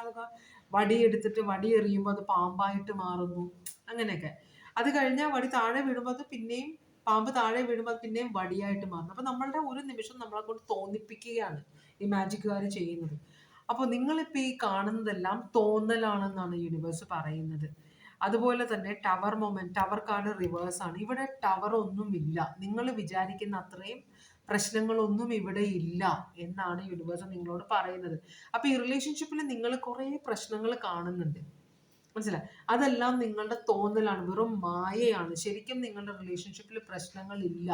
വടി എടുത്തിട്ട് വടി എറിയുമ്പോൾ അത് പാമ്പായിട്ട് മാറുന്നു, അങ്ങനെയൊക്കെ. അത് കഴിഞ്ഞാൽ വടി താഴെ വീഴുമ്പോൾ അത് പിന്നെയും പാമ്പ് താഴെ വീഴുമ്പോൾ അത് പിന്നെയും വടിയായിട്ട് മാറുന്നു. അപ്പം നമ്മളുടെ ഒരു നിമിഷം നമ്മളെ കൊണ്ട് തോന്നിപ്പിക്കുകയാണ് ഈ മാജിക്കുകാർ ചെയ്യുന്നത്. അപ്പോൾ നിങ്ങളിപ്പോൾ ഈ കാണുന്നതെല്ലാം തോന്നലാണെന്നാണ് യൂണിവേഴ്സ് പറയുന്നത്. അതുപോലെ തന്നെ ടവർ കാർഡ് റിവേഴ്സ് ആണ്. ഇവിടെ ടവർ ഒന്നുമില്ല, നിങ്ങൾ വിചാരിക്കുന്ന അത്രയും പ്രശ്നങ്ങളൊന്നും ഇവിടെ ഇല്ല എന്നാണ് യൂണിവേഴ്സ് നിങ്ങളോട് പറയുന്നത്. അപ്പൊ ഈ റിലേഷൻഷിപ്പിൽ നിങ്ങൾ കുറേ പ്രശ്നങ്ങൾ കാണുന്നുണ്ട്, മനസ്സിലായി? അതെല്ലാം നിങ്ങളുടെ തോന്നലാണ്, വെറും മായയാണ്. ശരിക്കും നിങ്ങളുടെ റിലേഷൻഷിപ്പിൽ പ്രശ്നങ്ങളില്ല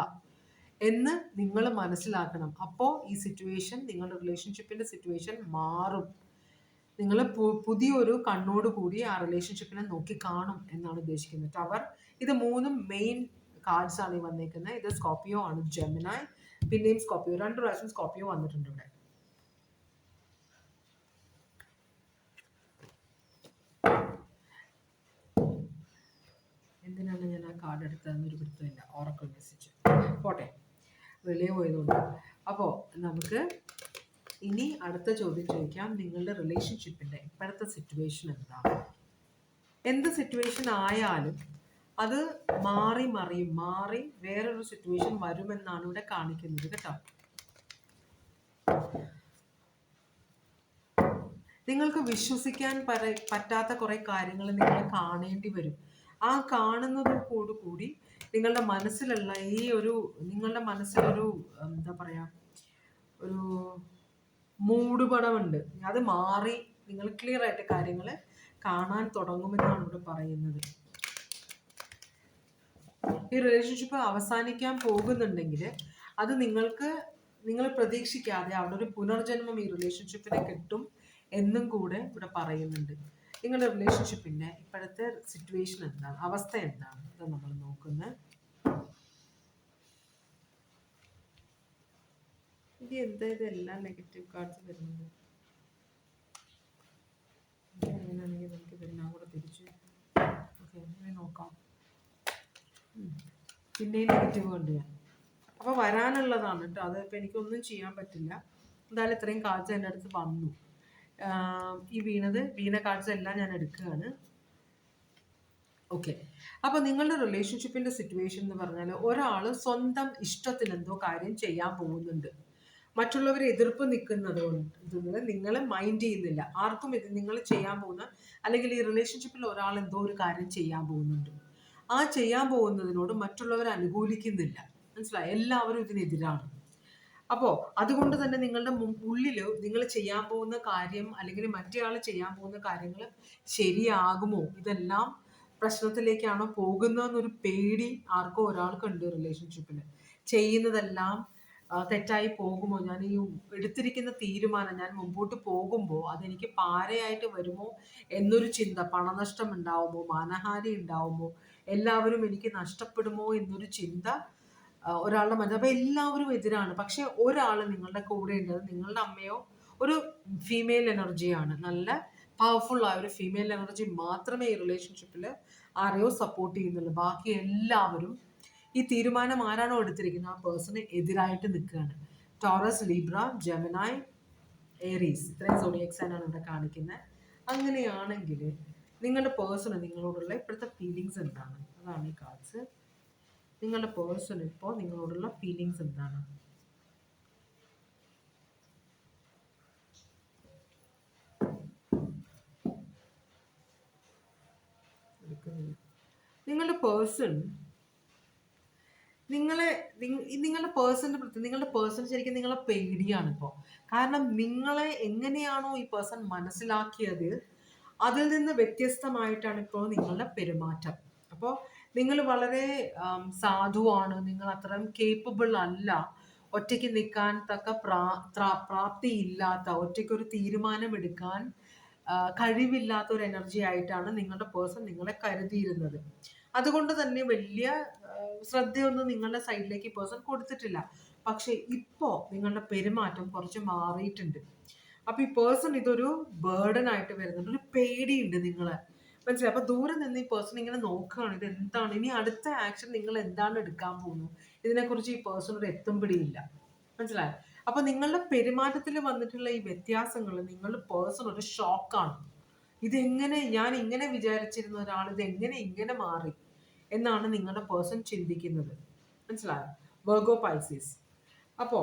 എന്ന് നിങ്ങൾ മനസ്സിലാക്കണം. അപ്പോൾ ഈ സിറ്റുവേഷൻ, നിങ്ങളുടെ റിലേഷൻഷിപ്പിന്റെ സിറ്റുവേഷൻ മാറും. നിങ്ങൾ പുതിയൊരു കണ്ണോടുകൂടി ആ റിലേഷൻഷിപ്പിനെ നോക്കി കാണും എന്നാണ് ഉദ്ദേശിക്കുന്നത്. ടവർ, ഇത് 3 മെയിൻ കാർഡ്സ് ആണ് ഈ വന്നേക്കുന്നത്. ഇത് സ്കോർപിയോ ആണ്, ജെമിനായി, പിന്നെയും സ്കോർപിയോ. 2 പ്രാവശ്യം സ്കോർപിയോ വന്നിട്ടുണ്ട് ഇവിടെ. എന്തിനാണ് ഞാൻ ആ കാർഡ് എടുത്തതെന്നൊരു പിടുത്തമില്ല. ഓറക്കിൾ മെസ്സേജ് പോട്ടെ. റിലേ പോയതുകൊണ്ട്. അപ്പോൾ നമുക്ക് ഇനി അടുത്ത ചോദ്യം ചോദിക്കാം. നിങ്ങളുടെ റിലേഷൻഷിപ്പിൻ്റെ ഇപ്പോഴത്തെ സിറ്റുവേഷൻ എന്താണ്? എന്ത് സിറ്റുവേഷൻ ആയാലും അത് മാറി വേറൊരു സിറ്റുവേഷൻ വരുമെന്നാണ് ഇവിടെ കാണിക്കുന്നത് കേട്ടോ. നിങ്ങൾക്ക് വിശ്വസിക്കാൻ പറ്റാത്ത കുറെ കാര്യങ്ങൾ നിങ്ങൾ കാണേണ്ടി വരും. ആ കാണുന്നതോടുകൂടി നിങ്ങളുടെ മനസ്സിലുള്ള നിങ്ങളുടെ മനസ്സിലൊരു എന്താ പറയാ, ഒരു മൂടുപടമുണ്ട്. അത് മാറി നിങ്ങൾ ക്ലിയർ ആയിട്ട് കാര്യങ്ങൾ കാണാൻ തുടങ്ങുമെന്നാണ് ഇവിടെ പറയുന്നത്. ഈ റിലേഷൻഷിപ്പ് അവസാനിക്കാൻ പോകുന്നുണ്ടെങ്കിൽ അത് നിങ്ങൾ പ്രതീക്ഷിക്കാതെ അവിടെ ഒരു പുനർജന്മം ഈ റിലേഷൻഷിപ്പിനെ കിട്ടും എന്നും കൂടെ ഇവിടെ പറയുന്നുണ്ട്. നിങ്ങളുടെ റിലേഷൻഷിപ്പിന്റെ ഇപ്പോഴത്തെ സിറ്റുവേഷൻ എന്താണ്, അവസ്ഥ എന്താണ്, ഇത് നമ്മൾ നോക്കുന്നത്. ഇത് എന്താ ഇതെല്ലാം നെഗറ്റീവ് കാർഡ്സ് വരുന്നത്? അങ്ങനെയാണെങ്കിൽ നമുക്ക് ഇതെല്ലാം കൂടെ തിരിച്ച് നോക്കാം. പിന്നെയും നെഗറ്റീവ് കണ്ടു ഞാൻ. അപ്പോൾ വരാനുള്ളതാണ് കേട്ടോ. അത് ഇപ്പം എനിക്കൊന്നും ചെയ്യാൻ പറ്റില്ല. എന്തായാലും ഇത്രയും കാർഡ്സ് എൻ്റെ അടുത്ത് വന്നു. ഈ വീണ കാർഡ്സ് എല്ലാം ഞാൻ എടുക്കുകയാണ്. ഓക്കെ. അപ്പോൾ നിങ്ങളുടെ റിലേഷൻഷിപ്പിൻ്റെ സിറ്റുവേഷൻ എന്ന് പറഞ്ഞാൽ ഒരാൾ സ്വന്തം ഇഷ്ടത്തിന് എന്തോ കാര്യം ചെയ്യാൻ പോകുന്നുണ്ട്. മറ്റുള്ളവരെ എതിർപ്പ് നിൽക്കുന്നത് കൊണ്ട് നിങ്ങൾ മൈൻഡ് ചെയ്യുന്നില്ല. ആർക്കും ഇത് നിങ്ങൾ ചെയ്യാൻ പോകുന്ന, അല്ലെങ്കിൽ ഈ റിലേഷൻഷിപ്പിൽ ഒരാൾ എന്തോ ഒരു കാര്യം ചെയ്യാൻ പോകുന്നുണ്ട്. ആ ചെയ്യാൻ പോകുന്നതിനോട് മറ്റുള്ളവർ അനുകൂലിക്കുന്നില്ല. മനസ്സിലായി? എല്ലാവരും ഇതിനെതിരാണ്. അപ്പോൾ അതുകൊണ്ട് തന്നെ നിങ്ങളുടെ ഉള്ളിൽ നിങ്ങൾ ചെയ്യാൻ പോകുന്ന കാര്യം അല്ലെങ്കിൽ മറ്റേയാൾ ചെയ്യാൻ പോകുന്ന കാര്യങ്ങൾ ശരിയാകുമോ, ഇതെല്ലാം പ്രശ്നത്തിലേക്കാണോ പോകുന്നതെന്നൊരു പേടി ആർക്കോ ഒരാൾക്കുണ്ട്. റിലേഷൻഷിപ്പിൽ ചെയ്യുന്നതെല്ലാം തെറ്റായി പോകുമോ, ഞാൻ ഈ എടുത്തിരിക്കുന്ന തീരുമാനം ഞാൻ മുമ്പോട്ട് പോകുമ്പോൾ അതെനിക്ക് പാരയായിട്ട് വരുമോ എന്നൊരു ചിന്ത, പണനഷ്ടം ഉണ്ടാവുമോ, മാനഹാനി ഉണ്ടാവുമോ, എല്ലാവരും എനിക്ക് നഷ്ടപ്പെടുമോ എന്നൊരു ചിന്ത ഒരാളുടെ മനസ്സിൽ. അപ്പോൾ എല്ലാവരും എതിരാണ്. പക്ഷെ ഒരാൾ നിങ്ങളുടെ കൂടെ ഉള്ളത് നിങ്ങളുടെ അമ്മയോ ഒരു ഫീമെയിൽ എനർജിയാണ്. നല്ല പവർഫുൾ ആയ ഒരു ഫീമെയിൽ എനർജി മാത്രമേ ഈ റിലേഷൻഷിപ്പിൽ ആരെയോ സപ്പോർട്ട് ചെയ്യുന്നുള്ളൂ. ബാക്കി എല്ലാവരും ഈ തീരുമാനം ആരാണോ എടുത്തിരിക്കുന്നത് ആ പേഴ്സണ് എതിരായിട്ട് നിൽക്കുകയാണ്. ടോറസ്, ലീബ്ര, ജെമിനായ്, ഏരീസ്, ഇത്രയും സോഡിയക് സൈൻ ആണ് ഇവിടെ കാണിക്കുന്നത്. അങ്ങനെയാണെങ്കിൽ നിങ്ങളുടെ പേഴ്സണ് നിങ്ങളോടുള്ള ഇപ്പോഴത്തെ ഫീലിങ്സ് എന്താണ്? അതാണ് ഈ കാർഡ്സ്. നിങ്ങളുടെ പേഴ്സൺ ഇപ്പോൾ നിങ്ങളോടുള്ള ഫീലിങ്സ് എന്താണ്? നിങ്ങളുടെ പേഴ്സൺ നിങ്ങളുടെ പേഴ്സൺ ശരിക്കും നിങ്ങളെ പേടിയാണ് ഇപ്പോൾ. കാരണം നിങ്ങളെ എങ്ങനെയാണോ ഈ പേഴ്സൺ മനസ്സിലാക്കിയത് അതിൽ നിന്ന് വ്യത്യസ്തമായിട്ടാണ് ഇപ്പോൾ നിങ്ങളുടെ പെരുമാറ്റം. അപ്പോൾ നിങ്ങൾ വളരെ സാധുവാണ്, നിങ്ങൾ അത്രയും കേപ്പബിൾ അല്ല, ഒറ്റയ്ക്ക് നിൽക്കാൻ തക്ക പ്രാപ്തിയില്ലാത്ത, ഒറ്റയ്ക്കൊരു തീരുമാനമെടുക്കാൻ കഴിവില്ലാത്ത ഒരു എനർജി ആയിട്ടാണ് നിങ്ങളുടെ പേഴ്സൺ നിങ്ങളെ കരുതിയിരുന്നത്. അതുകൊണ്ട് തന്നെ വലിയ ശ്രദ്ധയൊന്നും നിങ്ങളുടെ സൈഡിലേക്ക് പേഴ്സൺ കൊടുത്തിട്ടില്ല. പക്ഷെ ഇപ്പോൾ നിങ്ങളുടെ പെരുമാറ്റം കുറച്ച് മാറിയിട്ടുണ്ട്. അപ്പൊ ഈ പേഴ്സൺ ഇതൊരു ബേർഡൻ ആയിട്ട് വരുന്നുണ്ട്, ഒരു പേടിയുണ്ട് നിങ്ങളെ. മനസ്സിലായി? അപ്പൊ ദൂരെ നിന്ന് ഈ പേഴ്സൺ ഇങ്ങനെ നോക്കുകയാണ്, ഇത് എന്താണ്, ഇനി അടുത്ത ആക്ഷൻ നിങ്ങൾ എന്താണ് എടുക്കാൻ പോകുന്നത്, ഇതിനെക്കുറിച്ച് ഈ പേഴ്സൺ ഒരു എത്തുംപിടിയില്ല. മനസ്സിലായി? അപ്പൊ നിങ്ങളുടെ പെരുമാറ്റത്തിൽ വന്നിട്ടുള്ള ഈ വ്യത്യാസങ്ങൾ നിങ്ങളുടെ പേഴ്സൺ ഒരു ഷോക്കാണ്. ഇതെങ്ങനെ, ഞാൻ ഇങ്ങനെ വിചാരിച്ചിരുന്ന ഒരാൾ ഇതെങ്ങനെ ഇങ്ങനെ മാറി എന്നാണ് നിങ്ങളുടെ പേഴ്സൺ ചിന്തിക്കുന്നത്. മനസ്സിലായോ? Virgo, Pisces. അപ്പോ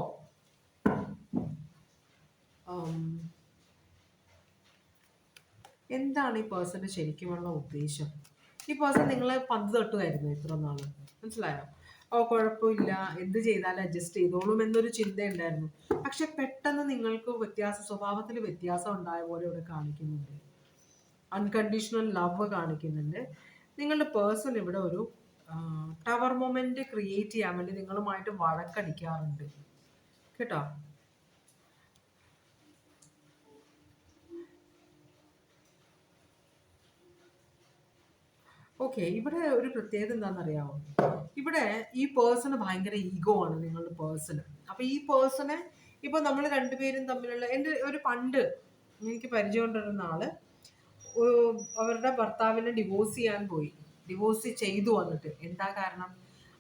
എന്താണ് ഈ പേഴ്സന്റെ ശരിക്കുമുള്ള ഉദ്ദേശം? ഈ പേഴ്സൺ നിങ്ങളെ പന്ത് തട്ടുമായിരുന്നു ഇത്ര നാള്. മനസ്സിലായോ? കുഴപ്പമില്ല, എന്ത് ചെയ്താലും അഡ്ജസ്റ്റ് ചെയ്തോളും എന്നൊരു ചിന്ത ഉണ്ടായിരുന്നു. പക്ഷെ പെട്ടെന്ന് നിങ്ങൾക്ക് സ്വഭാവത്തിൽ വ്യത്യാസം ഉണ്ടായ പോലെ ഇവിടെ കാണിക്കുന്നുണ്ട്. അൺകണ്ടീഷണൽ ലവ് കാണിക്കുന്നുണ്ട്. നിങ്ങളുടെ പേഴ്സൺ ഇവിടെ ഒരു ടവർ മൊമെന്റ് ക്രിയേറ്റ് ചെയ്യാൻ വേണ്ടി നിങ്ങളുമായിട്ട് വഴക്കടിക്കാറുണ്ട് കേട്ടോ. ഓക്കെ, ഇവിടെ ഒരു പ്രത്യേകത എന്താണെന്നറിയാമോ? ഇവിടെ ഈ പേഴ്സണ് ഭയങ്കര ഈഗോ ആണ് നിങ്ങളുടെ പേഴ്സണ്. അപ്പൊ ഈ പേഴ്സണെ ഇപ്പൊ നമ്മൾ രണ്ടുപേരും തമ്മിലുള്ള, എൻ്റെ ഒരു പണ്ട് എനിക്ക് പരിചയമുണ്ടിരുന്ന ആള് അവരുടെ ഭർത്താവിനെ ഡിവോഴ്സ് ചെയ്യാൻ പോയി. ഡിവോഴ്സ് ചെയ്തു വന്നിട്ട് എന്താ കാരണം?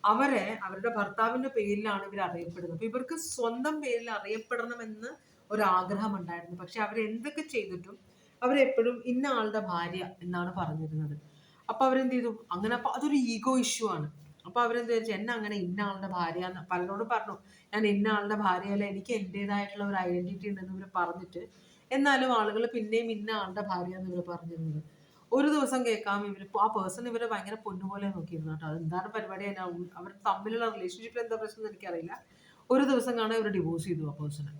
അവരുടെ ഭർത്താവിന്റെ പേരിലാണ് ഇവർ അറിയപ്പെടുന്നത്. അപ്പൊ ഇവർക്ക് സ്വന്തം പേരിൽ അറിയപ്പെടണമെന്ന് ഒരാഗ്രഹം ഉണ്ടായിരുന്നു. പക്ഷെ അവരെന്തൊക്കെ ചെയ്തിട്ടും അവരെപ്പോഴും ഇന്ന ആളുടെ ഭാര്യ എന്നാണ് പറഞ്ഞിരുന്നത്. അപ്പൊ അവരെന്ത് ചെയ്തു, അങ്ങനെ അപ്പൊ അതൊരു ഈഗോ ഇഷ്യൂ ആണ്. അപ്പൊ അവരെന്ത് വിചാരിച്ചു, എന്നെ അങ്ങനെ ഇന്ന ആളുടെ ഭാര്യ എന്ന് പലരോടും പറഞ്ഞു, ഞാൻ ഇന്ന ആളുടെ ഭാര്യയല്ല, എനിക്ക് എന്റേതായിട്ടുള്ള ഒരു ഐഡന്റിറ്റി ഉണ്ടെന്ന് ഇവർ പറഞ്ഞിട്ട്, എന്നാലും ആളുകൾ പിന്നെയും ഇന്ന ആളുടെ ഭാര്യ എന്ന് ഇവർ പറഞ്ഞിരുന്നത്. ഒരു ദിവസം കേൾക്കാം ഇവർ ആ പേഴ്സൺ ഇവരെ ഭയങ്കര പൊന്നുപോലെ നോക്കിയിരുന്നു കേട്ടോ. അതെന്താണ് പരിപാടി, അവർ തമ്മിലുള്ള റിലേഷൻഷിപ്പിൽ എന്താ പ്രശ്നം എന്ന് എനിക്കറിയില്ല. ഒരു ദിവസം കാണാൻ ഇവർ ഡിവോഴ്സ് ചെയ്തു ആ പേഴ്സണെ.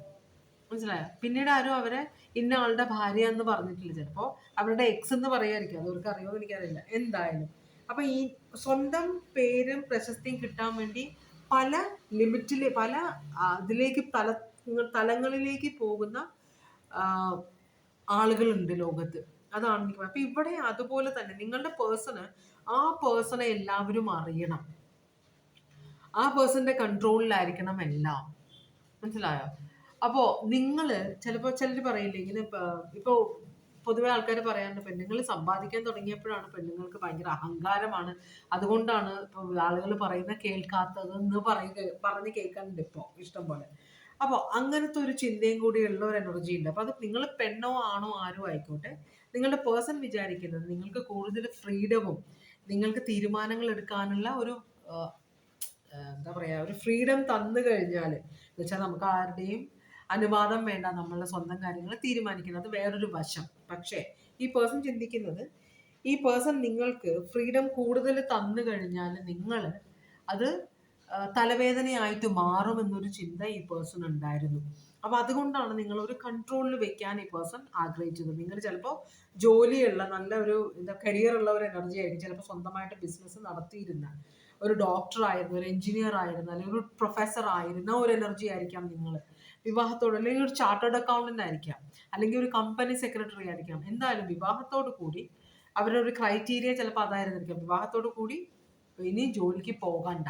മനസ്സിലായോ? പിന്നീട് ആരും അവരെ ഇന്ന ആളുടെ ഭാര്യ എന്ന് പറഞ്ഞിട്ടില്ല. ചിലപ്പോ അവരുടെ എക്സ് എന്ന് പറയായിരിക്കും, അതവർക്ക് അറിയുമോ എനിക്കറിയില്ല. എന്തായാലും അപ്പൊ ഈ സ്വന്തം പേരും പ്രശസ്തിയും കിട്ടാൻ വേണ്ടി പല ലിമിറ്റില് പല ഇതിലേക്ക് തലങ്ങളിലേക്ക് പോകുന്ന ആളുകളുണ്ട് ലോകത്ത്. അതാണ് എനിക്ക് പറയുന്നത്. അപ്പൊ ഇവിടെ അതുപോലെ തന്നെ നിങ്ങളുടെ ആ പേഴ്സണെ എല്ലാവരും അറിയണം. ആ പേഴ്സന്റെ കൺട്രോളിലായിരിക്കണം എല്ലാം. മനസ്സിലായോ? അപ്പോ നിങ്ങള് ചിലപ്പോ ചിലർ പറയില്ലേ ഇങ്ങനെ, ഇപ്പൊ പൊതുവെ ആൾക്കാർ പറയാറുണ്ട് പെണ്ണുങ്ങൾ സമ്പാദിക്കാൻ തുടങ്ങിയപ്പോഴാണ് പെണ്ണുങ്ങൾക്ക് ഭയങ്കര അഹങ്കാരമാണ്, അതുകൊണ്ടാണ് ഇപ്പൊ ആളുകൾ പറയുന്ന കേൾക്കാത്തതെന്ന് പറഞ്ഞ് കേൾക്കാനുണ്ട് ഇപ്പൊ ഇഷ്ടം പോലെ. അപ്പോൾ അങ്ങനത്തെ ഒരു ചിന്തയും കൂടി ഉള്ള ഒരു എനർജി ഉണ്ട്. അപ്പൊ അത് നിങ്ങൾ പെണ്ണോ ആണോ ആരും ആയിക്കോട്ടെ, നിങ്ങളുടെ പേഴ്സൺ വിചാരിക്കുന്നത് നിങ്ങൾക്ക് കൂടുതൽ ഫ്രീഡവും നിങ്ങൾക്ക് തീരുമാനങ്ങൾ എടുക്കാനുള്ള ഒരു എന്താ പറയാ, ഒരു ഫ്രീഡം തന്നു കഴിഞ്ഞാൽ, എന്ന് വെച്ചാൽ നമുക്ക് ആരുടെയും അനുവാദം വേണ്ട, നമ്മളുടെ സ്വന്തം കാര്യങ്ങൾ തീരുമാനിക്കുന്നത് വേറൊരു വശം. പക്ഷേ ഈ പേഴ്സൺ ചിന്തിക്കുന്നത്, ഈ പേഴ്സൺ നിങ്ങൾക്ക് ഫ്രീഡം കൂടുതൽ തന്നു കഴിഞ്ഞാൽ നിങ്ങൾ അത് തലവേദനയായിട്ട് മാറുമെന്നൊരു ചിന്ത ഈ പേഴ്സൺ ഉണ്ടായിരുന്നു. അപ്പൊ അതുകൊണ്ടാണ് നിങ്ങൾ ഒരു കൺട്രോളിൽ വെക്കാൻ ഈ പേഴ്സൺ ആഗ്രഹിച്ചത്. നിങ്ങൾ ചിലപ്പോൾ ജോലിയുള്ള നല്ല ഒരു കരിയർ ഉള്ള ഒരു എനർജി ആയിരിക്കും. ചിലപ്പോൾ സ്വന്തമായിട്ട് ബിസിനസ് നടത്തിയിരുന്ന ഒരു ഡോക്ടർ ആയിരുന്നു, ഒരു എഞ്ചിനീയർ ആയിരുന്നു, അല്ലെങ്കിൽ ഒരു പ്രൊഫസർ ആയിരുന്ന ഒരു എനർജി ആയിരിക്കാം നിങ്ങൾ വിവാഹത്തോട്, അല്ലെങ്കിൽ ഒരു ചാർട്ടേഡ് അക്കൗണ്ടന്റ് ആയിരിക്കാം, അല്ലെങ്കിൽ ഒരു കമ്പനി സെക്രട്ടറി ആയിരിക്കാം. എന്തായാലും വിവാഹത്തോട് കൂടി അവരുടെ ഒരു ക്രൈറ്റീരിയ ചിലപ്പോൾ അതായിരുന്നിരിക്കാം, വിവാഹത്തോട് കൂടി ഇനി ജോലിക്ക് പോകണ്ട.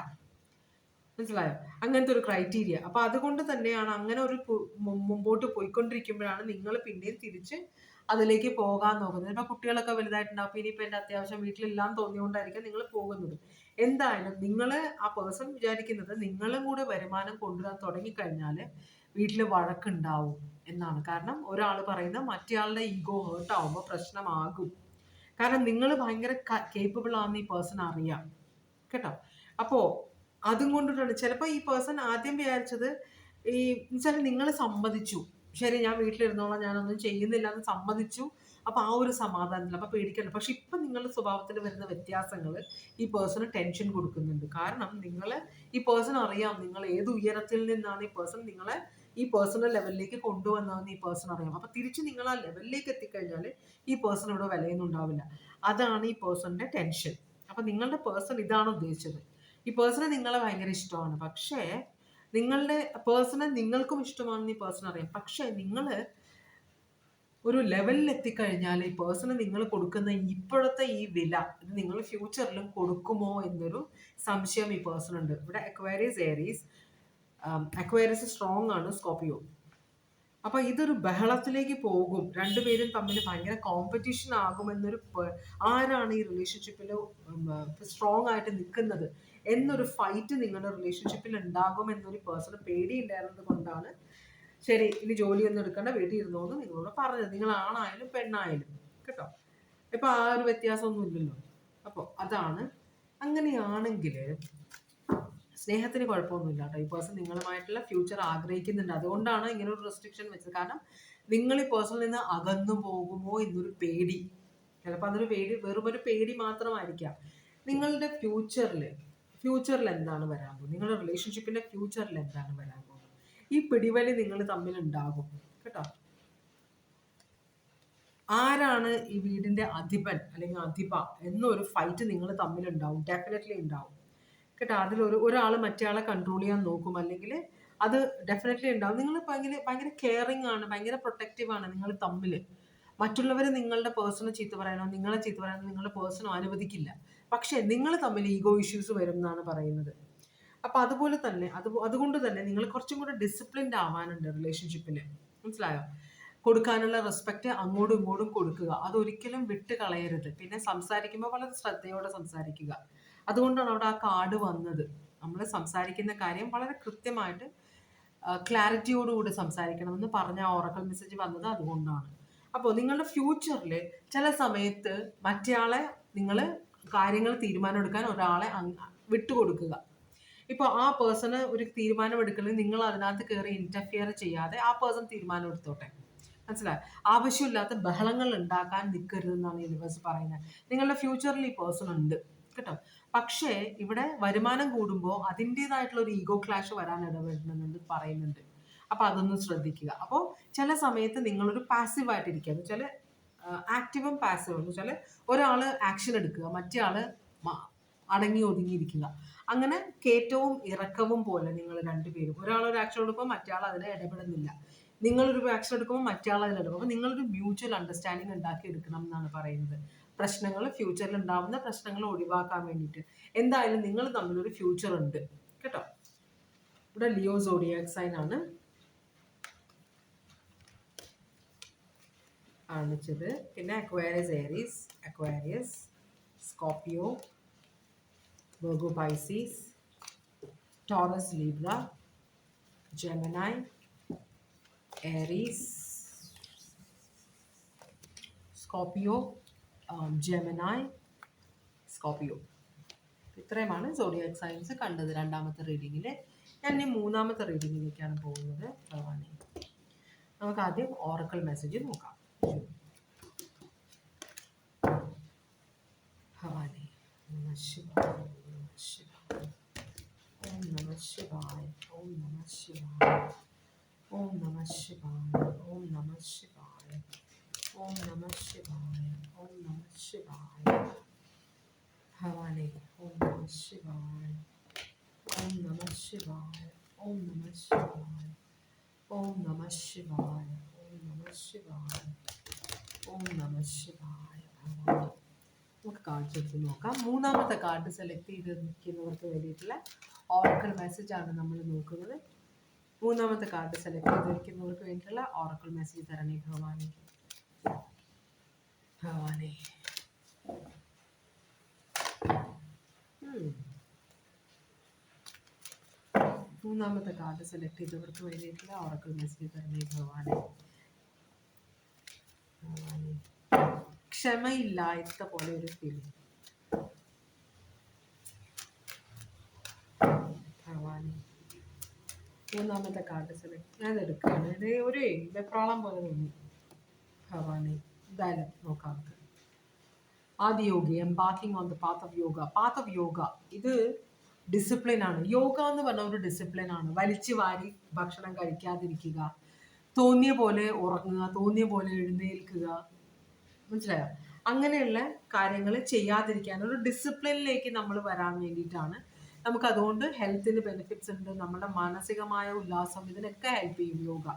മനസ്സിലായോ? അങ്ങനത്തെ ഒരു ക്രൈറ്റീരിയ. അപ്പൊ അതുകൊണ്ട് തന്നെയാണ് അങ്ങനെ ഒരു മുമ്പോട്ട് പോയിക്കൊണ്ടിരിക്കുമ്പോഴാണ് നിങ്ങൾ പിന്നെയും തിരിച്ച് അതിലേക്ക് പോകാൻ നോക്കുന്നത്. ഇപ്പൊ കുട്ടികളൊക്കെ വലുതായിട്ടുണ്ടാവും, അപ്പൊ ഇനിയിപ്പോ എന്റെ അത്യാവശ്യം വീട്ടിലില്ലാന്ന് തോന്നിയോണ്ടായിരിക്കും നിങ്ങൾ പോകുന്നത്. എന്തായാലും നിങ്ങള് ആ പേഴ്സൺ വിചാരിക്കുന്നത് നിങ്ങളും കൂടെ വരുമാനം കൊണ്ടുവരാൻ തുടങ്ങിക്കഴിഞ്ഞാല് വീട്ടിൽ വഴക്കുണ്ടാവും എന്നാണ്. കാരണം ഒരാൾ പറയുന്ന മറ്റേയാളുടെ ഈഗോ ഹേർട്ട് ആവുമ്പോൾ പ്രശ്നമാകും. കാരണം നിങ്ങൾ ഭയങ്കര കേപ്പബിൾ ആണെന്ന് ഈ പേഴ്സൺ അറിയാം കേട്ടോ. അപ്പോ അതും കൊണ്ടിട്ടാണ് ചിലപ്പോൾ ഈ പേഴ്സൺ ആദ്യം വിചാരിച്ചത്, ഈ വെച്ചാൽ നിങ്ങൾ സമ്മതിച്ചു, ശരി ഞാൻ വീട്ടിലിരുന്നോളാം, ഞാനൊന്നും ചെയ്യുന്നില്ല എന്ന് സമ്മതിച്ചു. അപ്പൊ ആ ഒരു സമാധാനത്തിൽ അപ്പൊ പേടിക്കണ്ട. പക്ഷെ ഇപ്പൊ നിങ്ങളുടെ സ്വഭാവത്തിൽ വരുന്ന വ്യത്യാസങ്ങൾ ഈ പേഴ്സണ് ടെൻഷൻ കൊടുക്കുന്നുണ്ട്. കാരണം ഈ പേഴ്സൺ അറിയാം നിങ്ങൾ ഏത് ഉയരത്തിൽ നിന്നാണ് ഈ പേഴ്സണൽ ലെവലിലേക്ക് കൊണ്ടുവന്നതെന്ന് ഈ പേഴ്സൺ അറിയാം. അപ്പൊ തിരിച്ച് നിങ്ങൾ ആ ലെവലിലേക്ക് എത്തിക്കഴിഞ്ഞാൽ ഈ പേഴ്സൺ ഇവിടെ വിലയൊന്നും ഉണ്ടാവില്ല. അതാണ് ഈ പേഴ്സണിന്റെ ടെൻഷൻ. അപ്പൊ നിങ്ങളുടെ പേഴ്സൺ ഇതാണ് ഉദ്ദേശിച്ചത്. ഈ പേഴ്സണെ നിങ്ങളെ ഭയങ്കര ഇഷ്ടമാണ്, പക്ഷേ നിങ്ങളുടെ പേഴ്സണെ നിങ്ങൾക്കും ഇഷ്ടമാണെന്ന് ഈ പേഴ്സൺ അറിയാം. പക്ഷെ നിങ്ങൾ ഒരു ലെവലിൽ എത്തിക്കഴിഞ്ഞാൽ ഈ പേഴ്സണ് നിങ്ങൾ കൊടുക്കുന്ന ഇപ്പോഴത്തെ ഈ വില ഇത് നിങ്ങൾ ഫ്യൂച്ചറിലും കൊടുക്കുമോ എന്നൊരു സംശയം ഈ പേഴ്സൺ ഉണ്ട്. ഇവിടെ അക്വേറിയസ് ഏരീസ്, അക്വേറിയസ് സ്ട്രോങ് ആണ്, സ്കോർപിയോ. അപ്പൊ ഇതൊരു ബഹളത്തിലേക്ക് പോകും, രണ്ടുപേരും തമ്മിൽ ഭയങ്കര കോമ്പറ്റീഷൻ ആകുമെന്നൊരു, ആരാണ് ഈ റിലേഷൻഷിപ്പിൽ സ്ട്രോങ് ആയിട്ട് നിൽക്കുന്നത് എന്നൊരു ഫൈറ്റ് നിങ്ങളുടെ റിലേഷൻഷിപ്പിൽ ഉണ്ടാകും എന്നൊരു പേഴ്സണ് പേടിയുണ്ടായിരുന്നത് കൊണ്ടാണ് ശരി ഇനി ജോലിയൊന്നും എടുക്കേണ്ട വീട്ടിൽ ഇരുന്നോന്ന് നിങ്ങളോട് പറഞ്ഞത്. നിങ്ങൾ ആണായാലും പെണ്ണായാലും കേട്ടോ. ഇപ്പൊ ആ ഒരു വ്യത്യാസമൊന്നും ഇല്ലല്ലോ. അപ്പോൾ അതാണ്. അങ്ങനെയാണെങ്കിൽ സ്നേഹത്തിന് കുഴപ്പമൊന്നുമില്ല കേട്ടോ. ഈ പേഴ്സൺ നിങ്ങളുമായിട്ടുള്ള ഫ്യൂച്ചർ ആഗ്രഹിക്കുന്നുണ്ട്, അതുകൊണ്ടാണ് ഇങ്ങനെ ഒരു റെസ്ട്രിക്ഷൻ വെച്ചത്. കാരണം നിങ്ങൾ ഈ പേഴ്സണിൽ നിന്ന് അകന്നു പോകുമോ എന്നൊരു പേടി, ചിലപ്പോൾ അതൊരു പേടി, വെറും ഒരു പേടി മാത്രമായിരിക്കാം. നിങ്ങളുടെ ഫ്യൂച്ചറിൽ എന്താണ് വരാൻ പോകുന്നത്, നിങ്ങളുടെ റിലേഷൻഷിപ്പിന്റെ ഫ്യൂച്ചറിൽ എന്താണ് വരാൻ പോകുന്നത്, ഈ പിടിവലി നിങ്ങൾ തമ്മിൽ ഉണ്ടാകും കേട്ടോ. ആരാണ് ഈ വീടിന്റെ അധിപൻ അല്ലെങ്കിൽ അധിപ എന്നൊരു ഫൈറ്റ് നിങ്ങൾ തമ്മിൽ ഉണ്ടാവും, ഡെഫിനറ്റ്ലി ഉണ്ടാവും കേട്ടോ. അതിൽ ഒരാൾ മറ്റേ കൺട്രോൾ ചെയ്യാൻ നോക്കും, അല്ലെങ്കിൽ അത് ഡെഫിനറ്റ്ലി ഉണ്ടാവും. നിങ്ങൾ ഭയങ്കര കെയറിങ് ആണ്, ഭയങ്കര പ്രൊട്ടക്റ്റീവ് ആണ് നിങ്ങൾ തമ്മിൽ. മറ്റുള്ളവർ നിങ്ങളുടെ പേഴ്സണൽ ചീത്ത പറയാനോ നിങ്ങളെ ചീത്ത പറയാനോ നിങ്ങളുടെ പേഴ്സണോ അനുവദിക്കില്ല. പക്ഷെ നിങ്ങൾ തമ്മിൽ ഈഗോ ഇഷ്യൂസ് വരും എന്നാണ് പറയുന്നത്. അപ്പൊ അതുപോലെ തന്നെ അതുകൊണ്ട് തന്നെ നിങ്ങൾ കുറച്ചും കൂടെ ഡിസിപ്ലിൻഡ് ആവാനുണ്ട് റിലേഷൻഷിപ്പിൽ. മനസ്സിലായോ? കൊടുക്കാനുള്ള റെസ്പെക്റ്റ് അങ്ങോട്ടും ഇങ്ങോട്ടും കൊടുക്കുക, അതൊരിക്കലും വിട്ട് കളയരുത്. പിന്നെ സംസാരിക്കുമ്പോൾ വളരെ ശ്രദ്ധയോടെ സംസാരിക്കുക. അതുകൊണ്ടാണ് അവിടെ ആ കാർഡ് വന്നത്. നമ്മൾ സംസാരിക്കുന്ന കാര്യം വളരെ കൃത്യമായിട്ട് ക്ലാരിറ്റിയോടുകൂടി സംസാരിക്കണമെന്ന് പറഞ്ഞ ഓറക്കൽ മെസ്സേജ് വന്നത് അതുകൊണ്ടാണ്. അപ്പോൾ നിങ്ങളുടെ ഫ്യൂച്ചറിൽ ചില സമയത്ത് മറ്റേയാളെ നിങ്ങൾ കാര്യങ്ങൾ തീരുമാനമെടുക്കാൻ ഒരാളെ വിട്ടുകൊടുക്കുക. ഇപ്പോൾ ആ പേഴ്സണ് ഒരു തീരുമാനം എടുക്കണമെങ്കിൽ നിങ്ങൾ അതിനകത്ത് കയറി ഇന്റർഫിയർ ചെയ്യാതെ ആ പേഴ്സൺ തീരുമാനം എടുത്തോട്ടെ. മനസ്സിലായി? ആവശ്യമില്ലാത്ത ബഹളങ്ങൾ ഉണ്ടാക്കാൻ നിൽക്കരുതെന്നാണ് യൂണിവേഴ്സ് പറയുന്നത്. നിങ്ങളുടെ ഫ്യൂച്ചറിൽ ഈ പേഴ്സൺ ഉണ്ട് കേട്ടോ. പക്ഷേ ഇവിടെ വരുമാനം കൂടുമ്പോൾ അതിൻ്റെതായിട്ടുള്ള ഒരു ഈഗോ ക്ലാഷ് വരാൻ ഇടവരുന്നുണ്ട് പറയുന്നുണ്ട്. അപ്പൊ അതൊന്ന് ശ്രദ്ധിക്കുക. അപ്പോൾ ചില സമയത്ത് നിങ്ങളൊരു പാസീവായിട്ടിരിക്കുക എന്ന് വെച്ചാൽ ആക്റ്റീവും പാസീവും എന്ന് വെച്ചാൽ ഒരാൾ ആക്ഷൻ എടുക്കുക, മറ്റേ ആള് അടങ്ങി ഒതുങ്ങിയിരിക്കുക. അങ്ങനെ കയറ്റവും ഇറക്കവും പോലെ നിങ്ങൾ രണ്ടുപേരും, ഒരാൾ ഒരു ആക്ഷൻ എടുക്കുമ്പോൾ മറ്റേ ആൾ അതിനെ ഇടപെടുന്നില്ല, നിങ്ങളൊരു ആക്ഷൻ എടുക്കുമ്പോൾ മറ്റേ ആൾ അതിൽ ഇടപെടും. അപ്പോൾ നിങ്ങളൊരു മ്യൂച്വൽ അണ്ടർസ്റ്റാൻഡിങ് ഉണ്ടാക്കി എടുക്കണം എന്നാണ് പറയുന്നത്. പ്രശ്നങ്ങൾ, ഫ്യൂച്ചറിൽ ഉണ്ടാവുന്ന പ്രശ്നങ്ങൾ ഒഴിവാക്കാൻ വേണ്ടിയിട്ട് എന്തായാലും നിങ്ങൾ തമ്മിലൊരു ഫ്യൂച്ചർ ഉണ്ട് കേട്ടോ. ഇവിടെ ലിയോ സോഡിയാക് സൈൻ ആണ് കാണിച്ചത്. പിന്നെ Aquarius Aries, Aquarius, Scorpio, Virgo Pisces, Taurus Libra, Gemini, Aries, Scorpio, Gemini, Scorpio. ഇത്രയുമാണ് സോഡിയാക് സൈൻസ് കണ്ടത് രണ്ടാമത്തെ റീഡിങ്ങിൽ. ഞാൻ ഇനി മൂന്നാമത്തെ റീഡിങ്ങിലേക്കാണ് പോകുന്നത്. ഭവാനി, നമുക്ക് ആദ്യം ഓറക്കൽ മെസ്സേജ് നോക്കാം. ഭവാനി, നമഃ ശിവായ, നമഃ ശിവായ, ഓം നമഃ ശിവായ, ഓം നമഃ ശിവായ, ഓം നമഃ ശിവായ, ഓം നമഃ ശിവായ, ഓം നമഃ ശിവായ, ഓം നമഃ ശിവായ. ഭവാനി, ഓം നമഃ ശിവായ, ഓം നമഃ ശിവായ, ഓം നമഃ ശിവായ, ഓം നമഃ ശിവായ, ഓം നമഃ ശിവായ, ഓം നമഃ ശിവായ. ഭവാനി, നമുക്ക് കാർഡ്സ് എടുത്ത് നോക്കാം. മൂന്നാമത്തെ കാർഡ് സെലക്ട് ചെയ്ത് നിൽക്കുന്നവർക്ക് വേണ്ടിയിട്ടുള്ള ഓറക്കൽ മെസ്സേജ് ആണ് നമ്മൾ നോക്കുന്നത്. മൂന്നാമത്തെ കാർഡ് സെലക്ട് ചെയ്തിരിക്കുന്നവർക്ക് വേണ്ടിയിട്ടുള്ള ഓറക്കൽ മെസ്സേജ് തരണേ ഭവാനി. ഭവാനി, മൂന്നാമത്തെ കാർഡ് സെലക്ട് ചെയ്തവർക്ക് വേണ്ടിയിട്ടുള്ള ഓറക്കൽ മെസ്സേജ് തരണേ ഭവാനി. ഭവാനി, ക്ഷമയില്ലാത്ത പോലെ ഒരു ഫീലിംഗ്. ഭവാനി, മൂന്നാമത്തെ കാർഡ് സെലക്ട് ഞാൻ എടുക്കുകയാണ്. ഇത് ഒരു വെപ്രാളം പോലെ തോന്നി. ഭവാനി, എന്തായാലും നോക്കാം. Adiyogi, embarking on the path of yoga. Path of yoga ഇത് ഡിസിപ്ലിൻ ആണ്. യോഗ എന്ന് പറഞ്ഞ ഒരു ഡിസിപ്ലിൻ ആണ്. വലിച്ചു വാരി ഭക്ഷണം കഴിക്കാതിരിക്കുക, തോന്നിയ പോലെ ഉറങ്ങുക, തോന്നിയ പോലെ എഴുന്നേൽക്കുക, മനസ്സിലായോ? അങ്ങനെയുള്ള കാര്യങ്ങൾ ചെയ്യാതിരിക്കാൻ ഒരു ഡിസിപ്ലിനിലേക്ക് നമ്മൾ വരാൻ വേണ്ടിയിട്ടാണ്. നമുക്ക് അതുകൊണ്ട് ഹെൽത്തിന് ബെനിഫിറ്റ്സ് ഉണ്ട്, നമ്മുടെ മാനസികമായ ഉല്ലാസം, ഇതിനൊക്കെ ഹെൽപ്പ് ചെയ്യും യോഗ.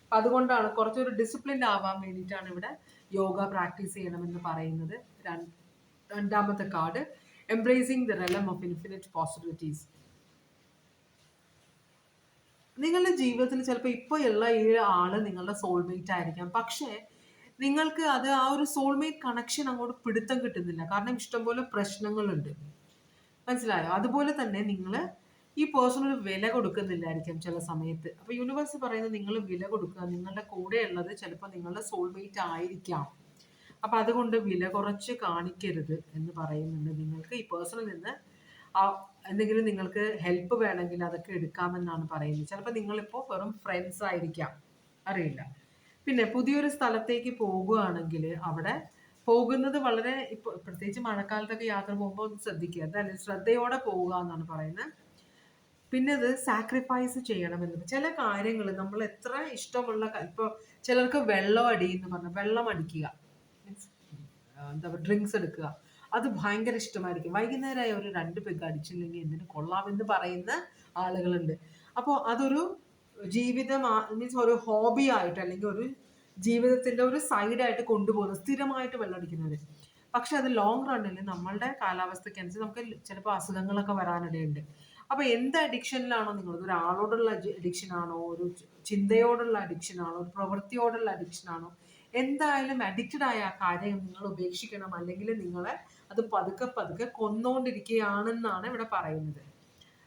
അപ്പം അതുകൊണ്ടാണ് കുറച്ചൊരു ഡിസിപ്ലിൻഡ് ആവാൻ വേണ്ടിയിട്ടാണ് ഇവിടെ യോഗ പ്രാക്ടീസ് ചെയ്യണമെന്ന് പറയുന്നത്. രണ്ടാമത്തെ card, embracing the realm of infinite possibilities. നിങ്ങളുടെ ജീവിതത്തിൽ ചിലപ്പോൾ ഇപ്പോൾ ഉള്ള ഈ ആള് നിങ്ങളുടെ സോൾമേറ്റ് ആയിരിക്കാം. പക്ഷേ നിങ്ങൾക്ക് അത് ആ ഒരു സോൾമേറ്റ് കണക്ഷൻ അങ്ങോട്ട് പിടുത്തം കിട്ടുന്നില്ല. കാരണം ഇഷ്ടംപോലെ പ്രശ്നങ്ങളുണ്ട്, മനസ്സിലായോ? അതുപോലെ തന്നെ നിങ്ങൾ ഈ പേഴ്സൺ ഒരു വില കൊടുക്കുന്നില്ലായിരിക്കും ചില സമയത്ത്. അപ്പോൾ യൂണിവേഴ്സ് പറയുന്നത് നിങ്ങൾ വില കൊടുക്കുക. നിങ്ങളുടെ കൂടെ ഉള്ളത് ചിലപ്പോൾ നിങ്ങളുടെ സോൾമേറ്റ് ആയിരിക്കാം. അപ്പം അതുകൊണ്ട് വില കുറച്ച് കാണിക്കരുത് എന്ന് പറയുന്നുണ്ട്. നിങ്ങൾക്ക് ഈ പേഴ്സണിൽ നിന്ന് എന്തെങ്കിലും നിങ്ങൾക്ക് ഹെൽപ്പ് വേണമെങ്കിൽ അതൊക്കെ എടുക്കാമെന്നാണ് പറയുന്നത്. ചിലപ്പോൾ നിങ്ങളിപ്പോൾ വെറും ഫ്രണ്ട്സ് ആയിരിക്കാം, അറിയില്ല. പിന്നെ പുതിയൊരു സ്ഥലത്തേക്ക് പോകുകയാണെങ്കിൽ അവിടെ പോകുന്നത് വളരെ ഇപ്പോൾ പ്രത്യേകിച്ച് മഴക്കാലത്തൊക്കെ യാത്ര പോകുമ്പോൾ ഒന്ന് ശ്രദ്ധിക്കുക, അതല്ലേ ശ്രദ്ധയോടെ പോവുക എന്നാണ് പറയുന്നത്. പിന്നെ അത് സാക്രിഫൈസ് ചെയ്യണമെന്ന്. ചില കാര്യങ്ങൾ നമ്മൾ എത്ര ഇഷ്ടമുള്ള, ഇപ്പോൾ ചിലർക്ക് വെള്ളം അടി എന്ന് പറഞ്ഞാൽ വെള്ളം അടിക്കുക, മീൻസ് എന്താ പറയുക, ഡ്രിങ്ക്സ് എടുക്കുക, അത് ഭയങ്കര ഇഷ്ടമായിരിക്കും. വൈകുന്നേരമായി ഒരു 2 പെഗ് അടിച്ചില്ലെങ്കിൽ എന്തിനു കൊള്ളാമെന്ന് പറയുന്ന ആളുകളുണ്ട്. അപ്പോൾ അതൊരു ജീവിതം, മീൻസ് ഒരു ഹോബി ആയിട്ട് അല്ലെങ്കിൽ ഒരു ജീവിതത്തിൻ്റെ ഒരു സൈഡായിട്ട് കൊണ്ടുപോകുന്നത്, സ്ഥിരമായിട്ട് വെള്ളമടിക്കുന്നവർ. പക്ഷെ അത് ലോങ് റണ്ണിൽ നമ്മളുടെ കാലാവസ്ഥയ്ക്ക് അനുസരിച്ച് നമുക്ക് ചിലപ്പോൾ അസുഖങ്ങളൊക്കെ വരാനിടയുണ്ട്. അപ്പോൾ എന്ത് അഡിക്ഷനിലാണോ നിങ്ങളത്, ഒരാളോടുള്ള അഡിക്ഷൻ ആണോ, ഒരു ചിന്തയോടുള്ള അഡിക്ഷൻ ആണോ, ഒരു പ്രവൃത്തിയോടുള്ള അഡിക്ഷൻ ആണോ, എന്തായാലും അഡിക്റ്റഡ് ആയ ആ കാര്യം നിങ്ങൾ ഉപേക്ഷിക്കണം. അല്ലെങ്കിൽ നിങ്ങളെ അത് പതുക്കെ പതുക്കെ കൊന്നുകൊണ്ടിരിക്കുകയാണെന്നാണ് ഇവിടെ പറയുന്നത്.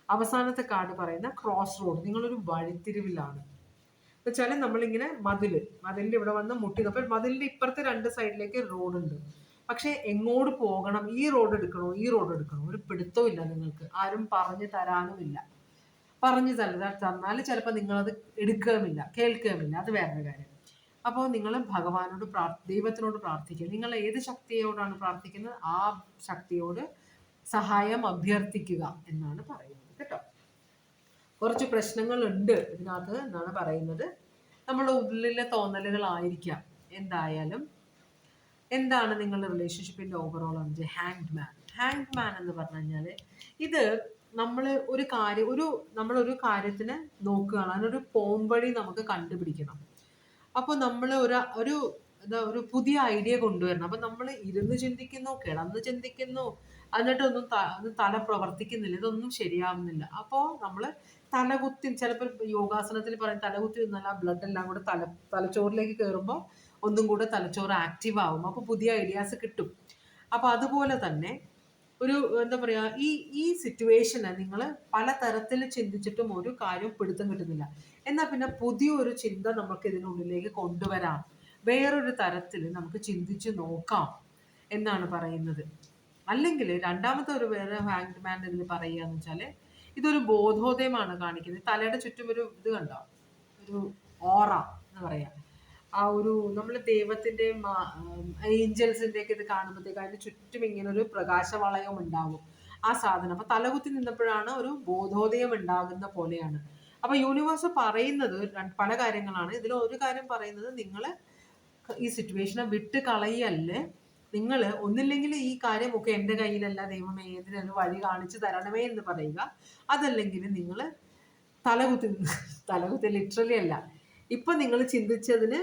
അവസാനത്തെ കാർഡ് പറയുന്ന ക്രോസ് റോഡ്, നിങ്ങളൊരു വഴിത്തിരിവിലാണ്. എന്ന് വെച്ചാൽ നമ്മളിങ്ങനെ മതിലിന്റെ ഇവിടെ വന്ന് മുട്ടിയപ്പോൾ മതിലിന്റെ ഇപ്പുറത്തെ രണ്ട് സൈഡിലേക്ക് റോഡുണ്ട്. പക്ഷെ എങ്ങോട്ട് പോകണം, ഈ റോഡ് എടുക്കണോ ഈ റോഡ് എടുക്കണോ, ഒരു പിടുത്തവും ഇല്ല നിങ്ങൾക്ക്, ആരും പറഞ്ഞു തരാനുമില്ല. പറഞ്ഞു തന്നാൽ ചിലപ്പോൾ നിങ്ങളത് എടുക്കുകയുമില്ല, കേൾക്കുകയുമില്ല, അത് വേറൊരു കാര്യം. അപ്പോൾ നിങ്ങൾ ഭഗവാനോട് ദൈവത്തിനോട് പ്രാർത്ഥിക്കുക. നിങ്ങൾ ഏത് ശക്തിയോടാണ് പ്രാർത്ഥിക്കുന്നത് ആ ശക്തിയോട് സഹായം അഭ്യർത്ഥിക്കുക എന്നാണ് പറയുന്നത് കേട്ടോ. കുറച്ച് പ്രശ്നങ്ങളുണ്ട് ഇതിനകത്ത് എന്നാണ് പറയുന്നത്. നമ്മുടെ ഉള്ളിലെ തോന്നലുകളായിരിക്കാം. എന്തായാലും എന്താണ് നിങ്ങളുടെ റിലേഷൻഷിപ്പിന്റെ ഓവറോൾ ആണ് ഹാങ്ഡ് മാൻ എന്ന് പറഞ്ഞു കഴിഞ്ഞാൽ, ഇത് നമ്മൾ നമ്മളൊരു കാര്യത്തിന് നോക്കുകയാണ്, അതിനൊരു പോംവഴി നമുക്ക് കണ്ടുപിടിക്കണം. അപ്പോൾ നമ്മൾ ഒരു പുതിയ ഐഡിയ കൊണ്ടുവരണം. അപ്പൊ നമ്മൾ ഇരുന്ന് ചിന്തിക്കുന്നു, കിടന്ന് ചിന്തിക്കുന്നു, എന്നിട്ടൊന്നും തല പ്രവർത്തിക്കുന്നില്ല, ഇതൊന്നും ശരിയാവുന്നില്ല. അപ്പോൾ നമ്മൾ തലകുത്തി, ചിലപ്പോൾ യോഗാസനത്തിൽ പറയും തലകുത്തി നിന്നാൽ ആ ബ്ലഡ് എല്ലാം കൂടെ തലച്ചോറിലേക്ക് കയറുമ്പോൾ ഒന്നും കൂടെ തലച്ചോറ് ആക്റ്റീവ് ആവും, അപ്പോൾ പുതിയ ഐഡിയാസ് കിട്ടും. അപ്പോൾ അതുപോലെ തന്നെ എന്താ പറയാ, ഈ സിറ്റുവേഷനെ നിങ്ങൾ പലതരത്തിൽ ചിന്തിച്ചിട്ടും ഒരു കാര്യം പിടുത്തം കിട്ടുന്നില്ല. എന്നാൽ പിന്നെ പുതിയൊരു ചിന്ത നമുക്ക് ഇതിനുള്ളിലേക്ക് കൊണ്ടുവരാം, വേറൊരു തരത്തിൽ നമുക്ക് ചിന്തിച്ച് നോക്കാം എന്നാണ് പറയുന്നത്. അല്ലെങ്കിൽ രണ്ടാമത്തെ വേറെ ഹാങ്ഡ് മാൻ ഇതിൽ പറയുക എന്ന് വെച്ചാല്, ഇതൊരു ബോധോദയമാണ് കാണിക്കുന്നത്. തലയുടെ ചുറ്റും ഒരു ഇത് കണ്ടോ, ഒരു ഓറ എന്ന് പറയാം. ആ നമ്മൾ ദൈവത്തിന്റെ ഏഞ്ചൽസിന്റെ ഒക്കെ ഇത് കാണുമ്പോഴത്തേക്ക് അതിന് ചുറ്റും ഇങ്ങനെ ഒരു പ്രകാശവളയം ഉണ്ടാവും, ആ സാധനം. അപ്പൊ തലകുത്തി നിന്നപ്പോഴാണ് ഒരു ബോധോദയം ഉണ്ടാകുന്ന പോലെയാണ്. അപ്പൊ യൂണിവേഴ്സ് പറയുന്നത് പല കാര്യങ്ങളാണ്. ഇതിൽ ഒരു കാര്യം പറയുന്നത്, നിങ്ങൾ ഈ സിറ്റുവേഷനെ വിട്ട് കളയല്ലേ, നിങ്ങൾ ഒന്നില്ലെങ്കിൽ ഈ കാര്യമൊക്കെ എൻ്റെ കയ്യിലല്ല ദൈവമേ, ഏതിനൊരു വഴി കാണിച്ചു തരണമേ എന്ന് പറയുക. അതല്ലെങ്കിൽ നിങ്ങൾ തലകുത്തി ലിറ്ററലി അല്ല, ഇപ്പൊ നിങ്ങൾ ചിന്തിച്ചതിന്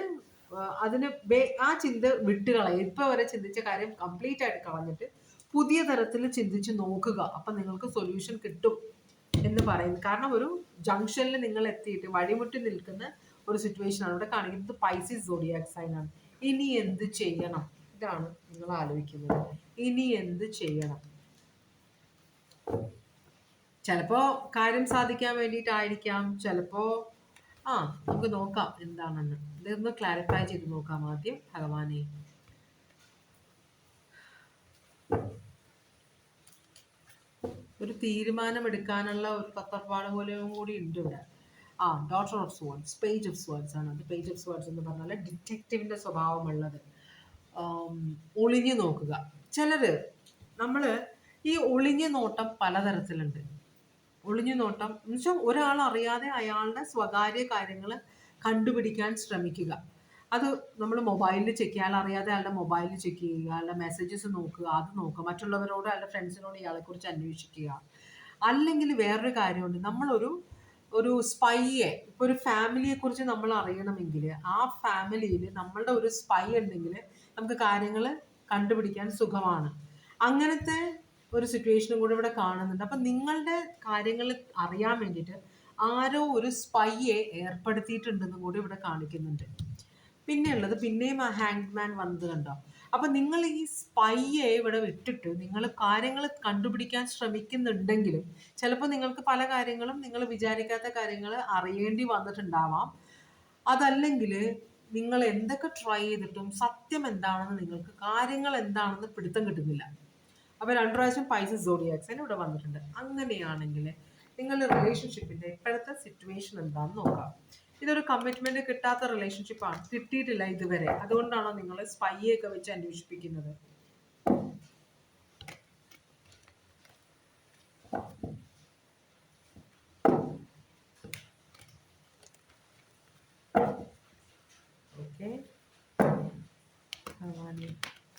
ആ ചിന്ത വിട്ടുകളയുക. ഇപ്പൊ വരെ ചിന്തിച്ച കാര്യം കംപ്ലീറ്റ് ആയിട്ട് കളഞ്ഞിട്ട് പുതിയ തരത്തിൽ ചിന്തിച്ച് നോക്കുക. അപ്പൊ നിങ്ങൾക്ക് സൊല്യൂഷൻ കിട്ടും എന്ന് പറയുന്നു. കാരണം ഒരു ജംഗ്ഷനിൽ നിങ്ങൾ എത്തിയിട്ട് വഴിമുട്ടി നിൽക്കുന്ന ഒരു സിറ്റുവേഷൻ ആണ് ഇവിടെ കാണിക്കുന്നത്. പൈസീസ് സോഡിയാക് സൈൻ ആണ്. ഇനി എന്ത് ചെയ്യണം, ഇതാണ് നിങ്ങൾ ആലോചിക്കുന്നത്. ഇനി എന്ത് ചെയ്യണം? ചിലപ്പോ കാര്യം സാധിക്കാൻ വേണ്ടിയിട്ടായിരിക്കാം, ചിലപ്പോ നമുക്ക് നോക്കാം എന്താണെന്ന്. ഇതൊന്ന് ക്ലാരിഫൈ ചെയ്ത് നോക്കാം ആദ്യം. ഭഗവാനെ, ഒരു തീരുമാനം എടുക്കാനുള്ള ഒരു തത്രപ്പാട് പോലെയും കൂടി ഉണ്ട് ഇവിടെ. Daughter of swords, page of swords ആണ് അത്. പേജ് ഓഫ് സ്വേർഡ്സ് എന്ന് പറഞ്ഞാൽ ഡിറ്റക്റ്റീവിന്റെ സ്വഭാവമുള്ളത്. ഒളിഞ്ഞു നോക്കുക. നമ്മള് ഈ ഒളിഞ്ഞു നോട്ടം പലതരത്തിലുണ്ട്. ഒളിഞ്ഞു നോട്ടം എന്ന് വെച്ചാൽ ഒരാൾ അറിയാതെ അയാളുടെ സ്വകാര്യ കാര്യങ്ങൾ കണ്ടുപിടിക്കാൻ ശ്രമിക്കുക. അത് നമ്മൾ മൊബൈലിൽ ചെക്ക് ചെയ്യുക, അയാൾ അറിയാതെ അയാളുടെ മൊബൈലിൽ ചെക്ക് ചെയ്യുക, അയാളുടെ മെസ്സേജസ് നോക്കുക, അത് നോക്കുക, മറ്റുള്ളവരോട് അയാളുടെ ഫ്രണ്ട്സിനോട് ഇയാളെക്കുറിച്ച് അന്വേഷിക്കുക. അല്ലെങ്കിൽ വേറൊരു കാര്യമുണ്ട്, ഒരു സ്പൈയെ, ഇപ്പോൾ ഒരു ഫാമിലിയെ കുറിച്ച് നമ്മൾ അറിയണമെങ്കിൽ ആ ഫാമിലിയിൽ നമ്മളുടെ ഒരു സ്പൈ ഉണ്ടെങ്കിൽ നമുക്ക് കാര്യങ്ങൾ കണ്ടുപിടിക്കാൻ സുഖമാണ്. അങ്ങനത്തെ ഒരു സിറ്റുവേഷനും കൂടെ ഇവിടെ കാണുന്നുണ്ട്. അപ്പം നിങ്ങളുടെ കാര്യങ്ങൾ അറിയാൻ വേണ്ടിയിട്ട് ആരോ ഒരു സ്പൈയെ ഏർപ്പെടുത്തിയിട്ടുണ്ടെന്നും കൂടി ഇവിടെ കാണിക്കുന്നുണ്ട്. പിന്നെയുള്ളത്, പിന്നെയും ആ ഹാങ്ഡ് മാൻ വന്നത് കണ്ടോ. അപ്പം നിങ്ങൾ ഈ സ്പൈയെ ഇവിടെ വിട്ടിട്ട് നിങ്ങൾ കാര്യങ്ങൾ കണ്ടുപിടിക്കാൻ ശ്രമിക്കുന്നുണ്ടെങ്കിലും ചിലപ്പോൾ നിങ്ങൾക്ക് പല കാര്യങ്ങളും നിങ്ങൾ വിചാരിക്കാത്ത കാര്യങ്ങൾ അറിയേണ്ടി വന്നിട്ടുണ്ടാവാം. അതല്ലെങ്കിൽ നിങ്ങൾ എന്തൊക്കെ ട്രൈ ചെയ്തിട്ടും സത്യം എന്താണെന്ന്, നിങ്ങൾക്ക് കാര്യങ്ങൾ എന്താണെന്ന് പിടുത്തം കിട്ടുന്നില്ല. അപ്പോൾ 2 പ്രാവശ്യം പൈസസ് സോഡിയാക് സൈൻ ഇവിടെ വന്നിട്ടുണ്ട്. അങ്ങനെയാണെങ്കിൽ നിങ്ങളുടെ റിലേഷൻഷിപ്പിന്റെ ഇപ്പോഴത്തെ സിറ്റുവേഷൻ എന്താണെന്ന് നോക്കാം. ഇതൊരു കമ്മിറ്റ്മെന്റ് കിട്ടാത്ത റിലേഷൻഷിപ്പാണ്, കിട്ടിയിട്ടില്ല ഇതുവരെ. അതുകൊണ്ടാണോ നിങ്ങൾ സ്പൈയൊക്കെ വെച്ച് അന്വേഷിപ്പിക്കുന്നത്? ഓക്കെ,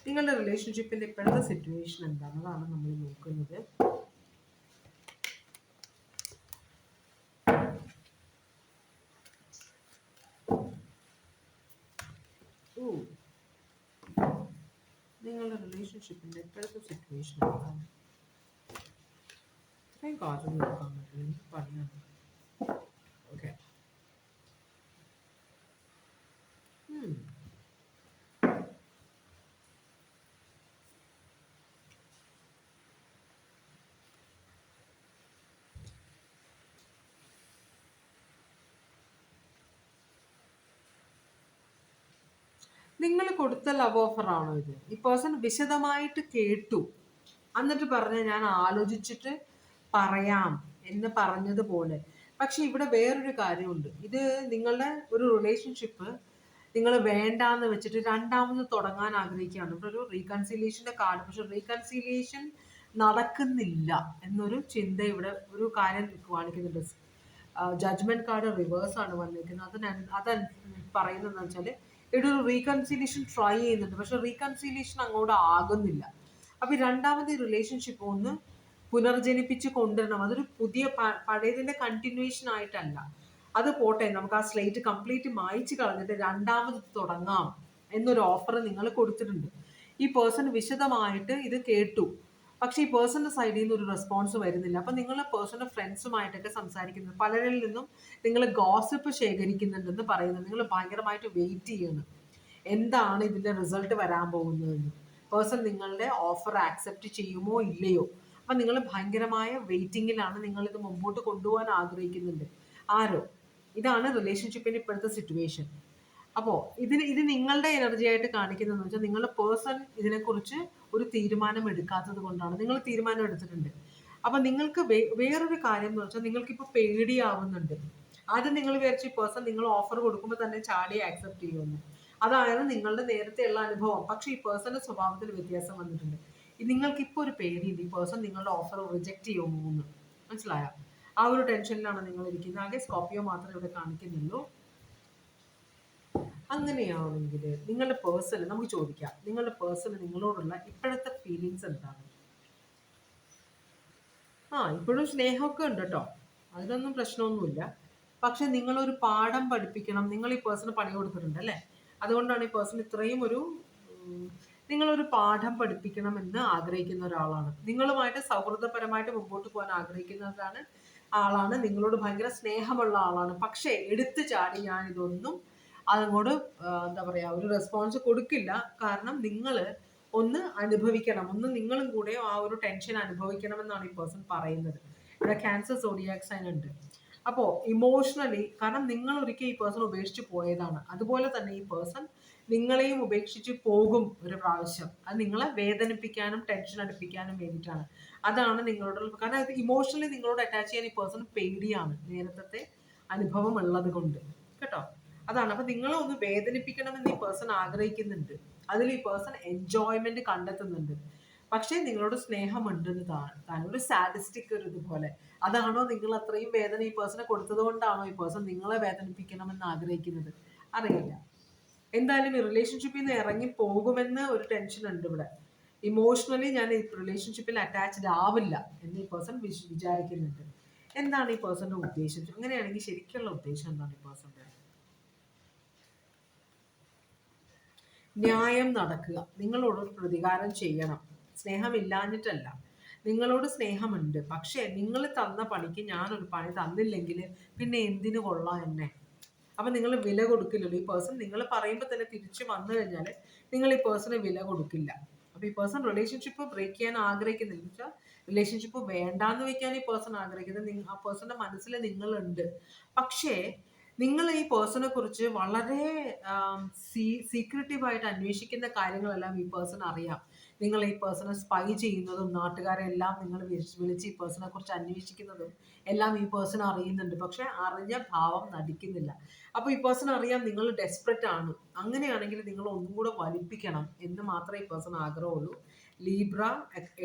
നിങ്ങളുടെ റിലേഷൻഷിപ്പിന്റെ ഇപ്പോഴത്തെ സിറ്റുവേഷൻ എന്താണെന്നതാണ് നമ്മൾ നോക്കുന്നത്. നിങ്ങളുടെ റിലേഷൻഷിപ്പിന്റെ ഇപ്പോഴത്തെ സിറ്റുവേഷൻ എന്താണ്? ഇത്രയും കാര്യം നോക്കാൻ പറ്റില്ല, എനിക്ക് പറയാം. ഓക്കെ, നിങ്ങൾ കൊടുത്ത ലവ് ഓഫർ ആണോ ഇത്? ഈ പേഴ്സൺ വിശദമായിട്ട് കേട്ടു, എന്നിട്ട് പറഞ്ഞ ഞാൻ ആലോചിച്ചിട്ട് പറയാം എന്ന് പറഞ്ഞതുപോലെ. പക്ഷെ ഇവിടെ വേറൊരു കാര്യമുണ്ട്. ഇത് നിങ്ങളുടെ ഒരു റിലേഷൻഷിപ്പ് നിങ്ങൾ വേണ്ടാന്ന് വെച്ചിട്ട് രണ്ടാമത് തുടങ്ങാൻ ആഗ്രഹിക്കുകയാണ്. ഇവിടെ ഒരു റീകൺസിലിയേഷന്റെ കാർഡ്, പക്ഷെ റീകൺസിലിയേഷൻ നടക്കുന്നില്ല എന്നൊരു ചിന്ത ഇവിടെ ഒരു കാര്യം കാണിക്കുന്നുണ്ട്. ജഡ്ജ്മെന്റ് കാർഡ് റിവേഴ്സ് ആണ് വന്നിരിക്കുന്നത്. അത് പറയുന്നത് വെച്ചാൽ ഇവിടെ ഒരു റീകൺസിലിയേഷൻ ട്രൈ ചെയ്യുന്നുണ്ട്, പക്ഷെ റീകൺസിലിയേഷൻ അങ്ങോട്ട് ആകുന്നില്ല. അപ്പൊ ഈ രണ്ടാമത് ഈ റിലേഷൻഷിപ്പ് ഒന്ന് പുനർജനിപ്പിച്ച് കൊണ്ടുവരണം. അതൊരു പുതിയ പഴയതിന്റെ കണ്ടിന്യൂവേഷൻ ആയിട്ടല്ല. അത് പോട്ടെ, നമുക്ക് ആ സ്ലേറ്റ് കംപ്ലീറ്റ് മായ്ച്ചു കളഞ്ഞിട്ട് രണ്ടാമത് തുടങ്ങാം എന്നൊരു ഓഫർ നിങ്ങൾ കൊടുത്തിട്ടുണ്ട്. ഈ പേഴ്സൺ വിശദമായിട്ട് ഇത് കേട്ടു, പക്ഷെ ഈ പേഴ്സന്റെ സൈഡിൽ നിന്ന് ഒരു റെസ്പോൺസ് വരുന്നില്ല. അപ്പൊ നിങ്ങൾ പേഴ്സന്റെ ഫ്രണ്ട്സുമായിട്ടൊക്കെ സംസാരിക്കുന്നത്, പലരിൽ നിന്നും നിങ്ങൾ ഗോസിപ്പ് ശേഖരിക്കുന്നുണ്ടെന്ന് പറയുന്നത്, നിങ്ങൾ ഭയങ്കരമായിട്ട് വെയിറ്റ് ചെയ്യണം എന്താണ് ഇതിന്റെ റിസൾട്ട് വരാൻ പോകുന്നതെന്ന്. പേഴ്സൺ നിങ്ങളുടെ ഓഫർ ആക്സെപ്റ്റ് ചെയ്യുമോ ഇല്ലയോ. അപ്പൊ നിങ്ങൾ ഭയങ്കരമായ വെയിറ്റിംഗിലാണ്, നിങ്ങൾ ഇത് മുമ്പോട്ട് കൊണ്ടുപോകാൻ ആഗ്രഹിക്കുന്നുണ്ട്. ആരോ, ഇതാണ് റിലേഷൻഷിപ്പിന്റെ ഇപ്പോഴത്തെ സിറ്റുവേഷൻ. അപ്പോൾ ഇത് നിങ്ങളുടെ എനർജി ആയിട്ട് കാണിക്കുന്നതെന്ന് വെച്ചാൽ നിങ്ങളുടെ പേഴ്സൺ ഇതിനെക്കുറിച്ച് ഒരു തീരുമാനം എടുക്കാത്തത് കൊണ്ടാണ്. നിങ്ങൾ തീരുമാനം എടുത്തിട്ടുണ്ട്. അപ്പൊ നിങ്ങൾക്ക് വേറൊരു കാര്യം എന്ന് വെച്ചാൽ നിങ്ങൾക്കിപ്പോൾ പേടിയാവുന്നുണ്ട്. ആദ്യം നിങ്ങൾ വിചാരിച്ച പേഴ്സൺ നിങ്ങൾ ഓഫർ കൊടുക്കുമ്പോൾ തന്നെ ചാടി ആക്സെപ്റ്റ് ചെയ്യുമെന്ന്. അതായത് നിങ്ങളുടെ നേരത്തെയുള്ള അനുഭവം. പക്ഷെ ഈ പേഴ്സന്റെ സ്വഭാവത്തിൽ വ്യത്യാസം വന്നിട്ടുണ്ട്. നിങ്ങൾക്കിപ്പോൾ ഒരു പേടിയുണ്ട്, ഈ പേഴ്സൺ നിങ്ങളുടെ ഓഫർ റിജക്റ്റ് ചെയ്യുമോ എന്ന്. മനസ്സിലായോ? ആ ഒരു ടെൻഷനിലാണ് നിങ്ങൾ ഇരിക്കുന്നത്. ആകെ സ്കോർപ്പിയോ മാത്രമേ ഇവിടെ കാണിക്കുന്നുള്ളൂ. അങ്ങനെയാണെങ്കിൽ നിങ്ങളുടെ പേഴ്സൺ, നമുക്ക് ചോദിക്കാം, നിങ്ങളുടെ പേഴ്സൺ നിങ്ങളോടുള്ള ഇപ്പോഴത്തെ ഫീലിങ്സ് എന്താണ്? ഇപ്പോഴും സ്നേഹമൊക്കെ ഉണ്ട് കേട്ടോ, അതിനൊന്നും പ്രശ്നമൊന്നുമില്ല. പക്ഷെ നിങ്ങളൊരു പാഠം പഠിപ്പിക്കണം. നിങ്ങൾ ഈ പേഴ്സണ് പണി കൊടുത്തിട്ടുണ്ട് അല്ലേ? അതുകൊണ്ടാണ് ഈ പേഴ്സൺ ഇത്രയും നിങ്ങളൊരു പാഠം പഠിപ്പിക്കണമെന്ന് ആഗ്രഹിക്കുന്ന ഒരാളാണ്. നിങ്ങളുമായിട്ട് സൗഹൃദപരമായിട്ട് മുമ്പോട്ട് പോകാൻ ആഗ്രഹിക്കുന്നതാണ് ആളാണ്. നിങ്ങളോട് ഭയങ്കര സ്നേഹമുള്ള ആളാണ്. പക്ഷേ എടുത്തു ചാടി ഞാൻ ഇതൊന്നും അതങ്ങോട്ട് എന്താ പറയാ, ഒരു റെസ്പോൺസ് കൊടുക്കില്ല. കാരണം നിങ്ങൾ ഒന്ന് അനുഭവിക്കണം, ഒന്ന് നിങ്ങളും കൂടെ ആ ഒരു ടെൻഷൻ അനുഭവിക്കണമെന്നാണ് ഈ പേഴ്സൺ പറയുന്നത്. ഇവിടെ ക്യാൻസർ സോഡിയാക് സൈൻ ഉണ്ട്. അപ്പോൾ ഇമോഷണലി, കാരണം നിങ്ങൾ ഒരിക്കൽ ഈ പേഴ്സൺ ഉപേക്ഷിച്ച് പോയതാണ്, അതുപോലെ തന്നെ ഈ പേഴ്സൺ നിങ്ങളെയും ഉപേക്ഷിച്ച് പോകും ഒരു പ്രാവശ്യം. അത് നിങ്ങളെ വേദനിപ്പിക്കാനും ടെൻഷൻ അടുപ്പിക്കാനും വേണ്ടിയിട്ടാണ്. അതാണ് നിങ്ങളോട്, കാരണം ഇത് ഇമോഷണലി നിങ്ങളോട് അറ്റാച്ച് ചെയ്യാൻ ഈ പേഴ്സൺ പേടിയാണ്, നേരത്തെ അനുഭവം ഉള്ളത് കൊണ്ട് കേട്ടോ. അതാണ്. അപ്പൊ നിങ്ങളെ ഒന്ന് വേദനിപ്പിക്കണമെന്ന് ഈ പേഴ്സൺ ആഗ്രഹിക്കുന്നുണ്ട്. അതിൽ ഈ പേഴ്സൺ എൻജോയ്മെന്റ് കണ്ടെത്തുന്നുണ്ട്. പക്ഷേ നിങ്ങളോട് സ്നേഹമുണ്ടെന്ന് താൻ ഒരു സാഡിസ്റ്റിക് ഒരു ഇതുപോലെ. അതാണോ നിങ്ങൾ അത്രയും വേദന ഈ പേഴ്സണെ കൊടുത്തത് കൊണ്ടാണോ ഈ പേഴ്സൺ നിങ്ങളെ വേദനിപ്പിക്കണമെന്ന് ആഗ്രഹിക്കുന്നത്? അറിയില്ല. എന്തായാലും ഈ റിലേഷൻഷിപ്പിൽ നിന്ന് ഇറങ്ങി പോകുമെന്ന് ഒരു ടെൻഷൻ ഉണ്ട് ഇവിടെ. ഇമോഷണലി ഞാൻ ഈ റിലേഷൻഷിപ്പിൽ അറ്റാച്ച്ഡ് ആവില്ല എന്ന് ഈ പേഴ്സൺ വിചാരിക്കുന്നുണ്ട്. എന്താണ് ഈ പേഴ്സന്റെ ഉദ്ദേശം? അങ്ങനെയാണെങ്കിൽ ശരിക്കുള്ള ഉദ്ദേശം എന്താണ് ഈ പേഴ്സന്റെ? ന്യായം നടക്കുക, നിങ്ങളോട് പ്രതികാരം ചെയ്യണം. സ്നേഹമില്ലാഞ്ഞിട്ടല്ല, നിങ്ങളോട് സ്നേഹമുണ്ട്. പക്ഷേ നിങ്ങൾ തന്ന പണിക്ക് ഞാനൊരു പണി തന്നില്ലെങ്കിൽ പിന്നെ എന്തിനു കൊള്ളാം എന്നെ? അപ്പൊ നിങ്ങൾ വില കൊടുക്കില്ലല്ലോ. ഈ പേഴ്സൺ നിങ്ങൾ പറയുമ്പോൾ തന്നെ തിരിച്ചു വന്നു കഴിഞ്ഞാൽ നിങ്ങൾ ഈ പേഴ്സണ് വില കൊടുക്കില്ല. അപ്പൊ ഈ പേഴ്സൺ റിലേഷൻഷിപ്പ് ബ്രേക്ക് ചെയ്യാൻ ആഗ്രഹിക്കുന്നില്ല. വെച്ചാൽ റിലേഷൻഷിപ്പ് വേണ്ടാന്ന് വെക്കാൻ ഈ പേഴ്സൺ ആഗ്രഹിക്കുന്നത്, ആ പേഴ്സന്റെ മനസ്സിൽ നിങ്ങളുണ്ട്. പക്ഷേ നിങ്ങൾ ഈ പേഴ്സണെ കുറിച്ച് വളരെ സീക്രട്ടീവായിട്ട് അന്വേഷിക്കുന്ന കാര്യങ്ങളെല്ലാം ഈ പേഴ്സൺ അറിയാം. നിങ്ങൾ ഈ പേഴ്സണെ സ്പൈ ചെയ്യുന്നതും നാട്ടുകാരെ എല്ലാം നിങ്ങൾ വിളിച്ച് ഈ പേഴ്സണെ കുറിച്ച് അന്വേഷിക്കുന്നതും എല്ലാം ഈ പേഴ്സൺ അറിയുന്നുണ്ട്. പക്ഷെ അറിഞ്ഞ ഭാവം നടിക്കുന്നില്ല. അപ്പൊ ഈ പേഴ്സൺ അറിയാം നിങ്ങൾ ഡെസ്പറേറ്റ് ആണ്. അങ്ങനെയാണെങ്കിൽ നിങ്ങൾ ഒന്നും കൂടെ വലിപ്പിക്കണം എന്ന് മാത്രമേ ഈ പേഴ്സൺ ആഗ്രഹമുള്ളൂ. Libra,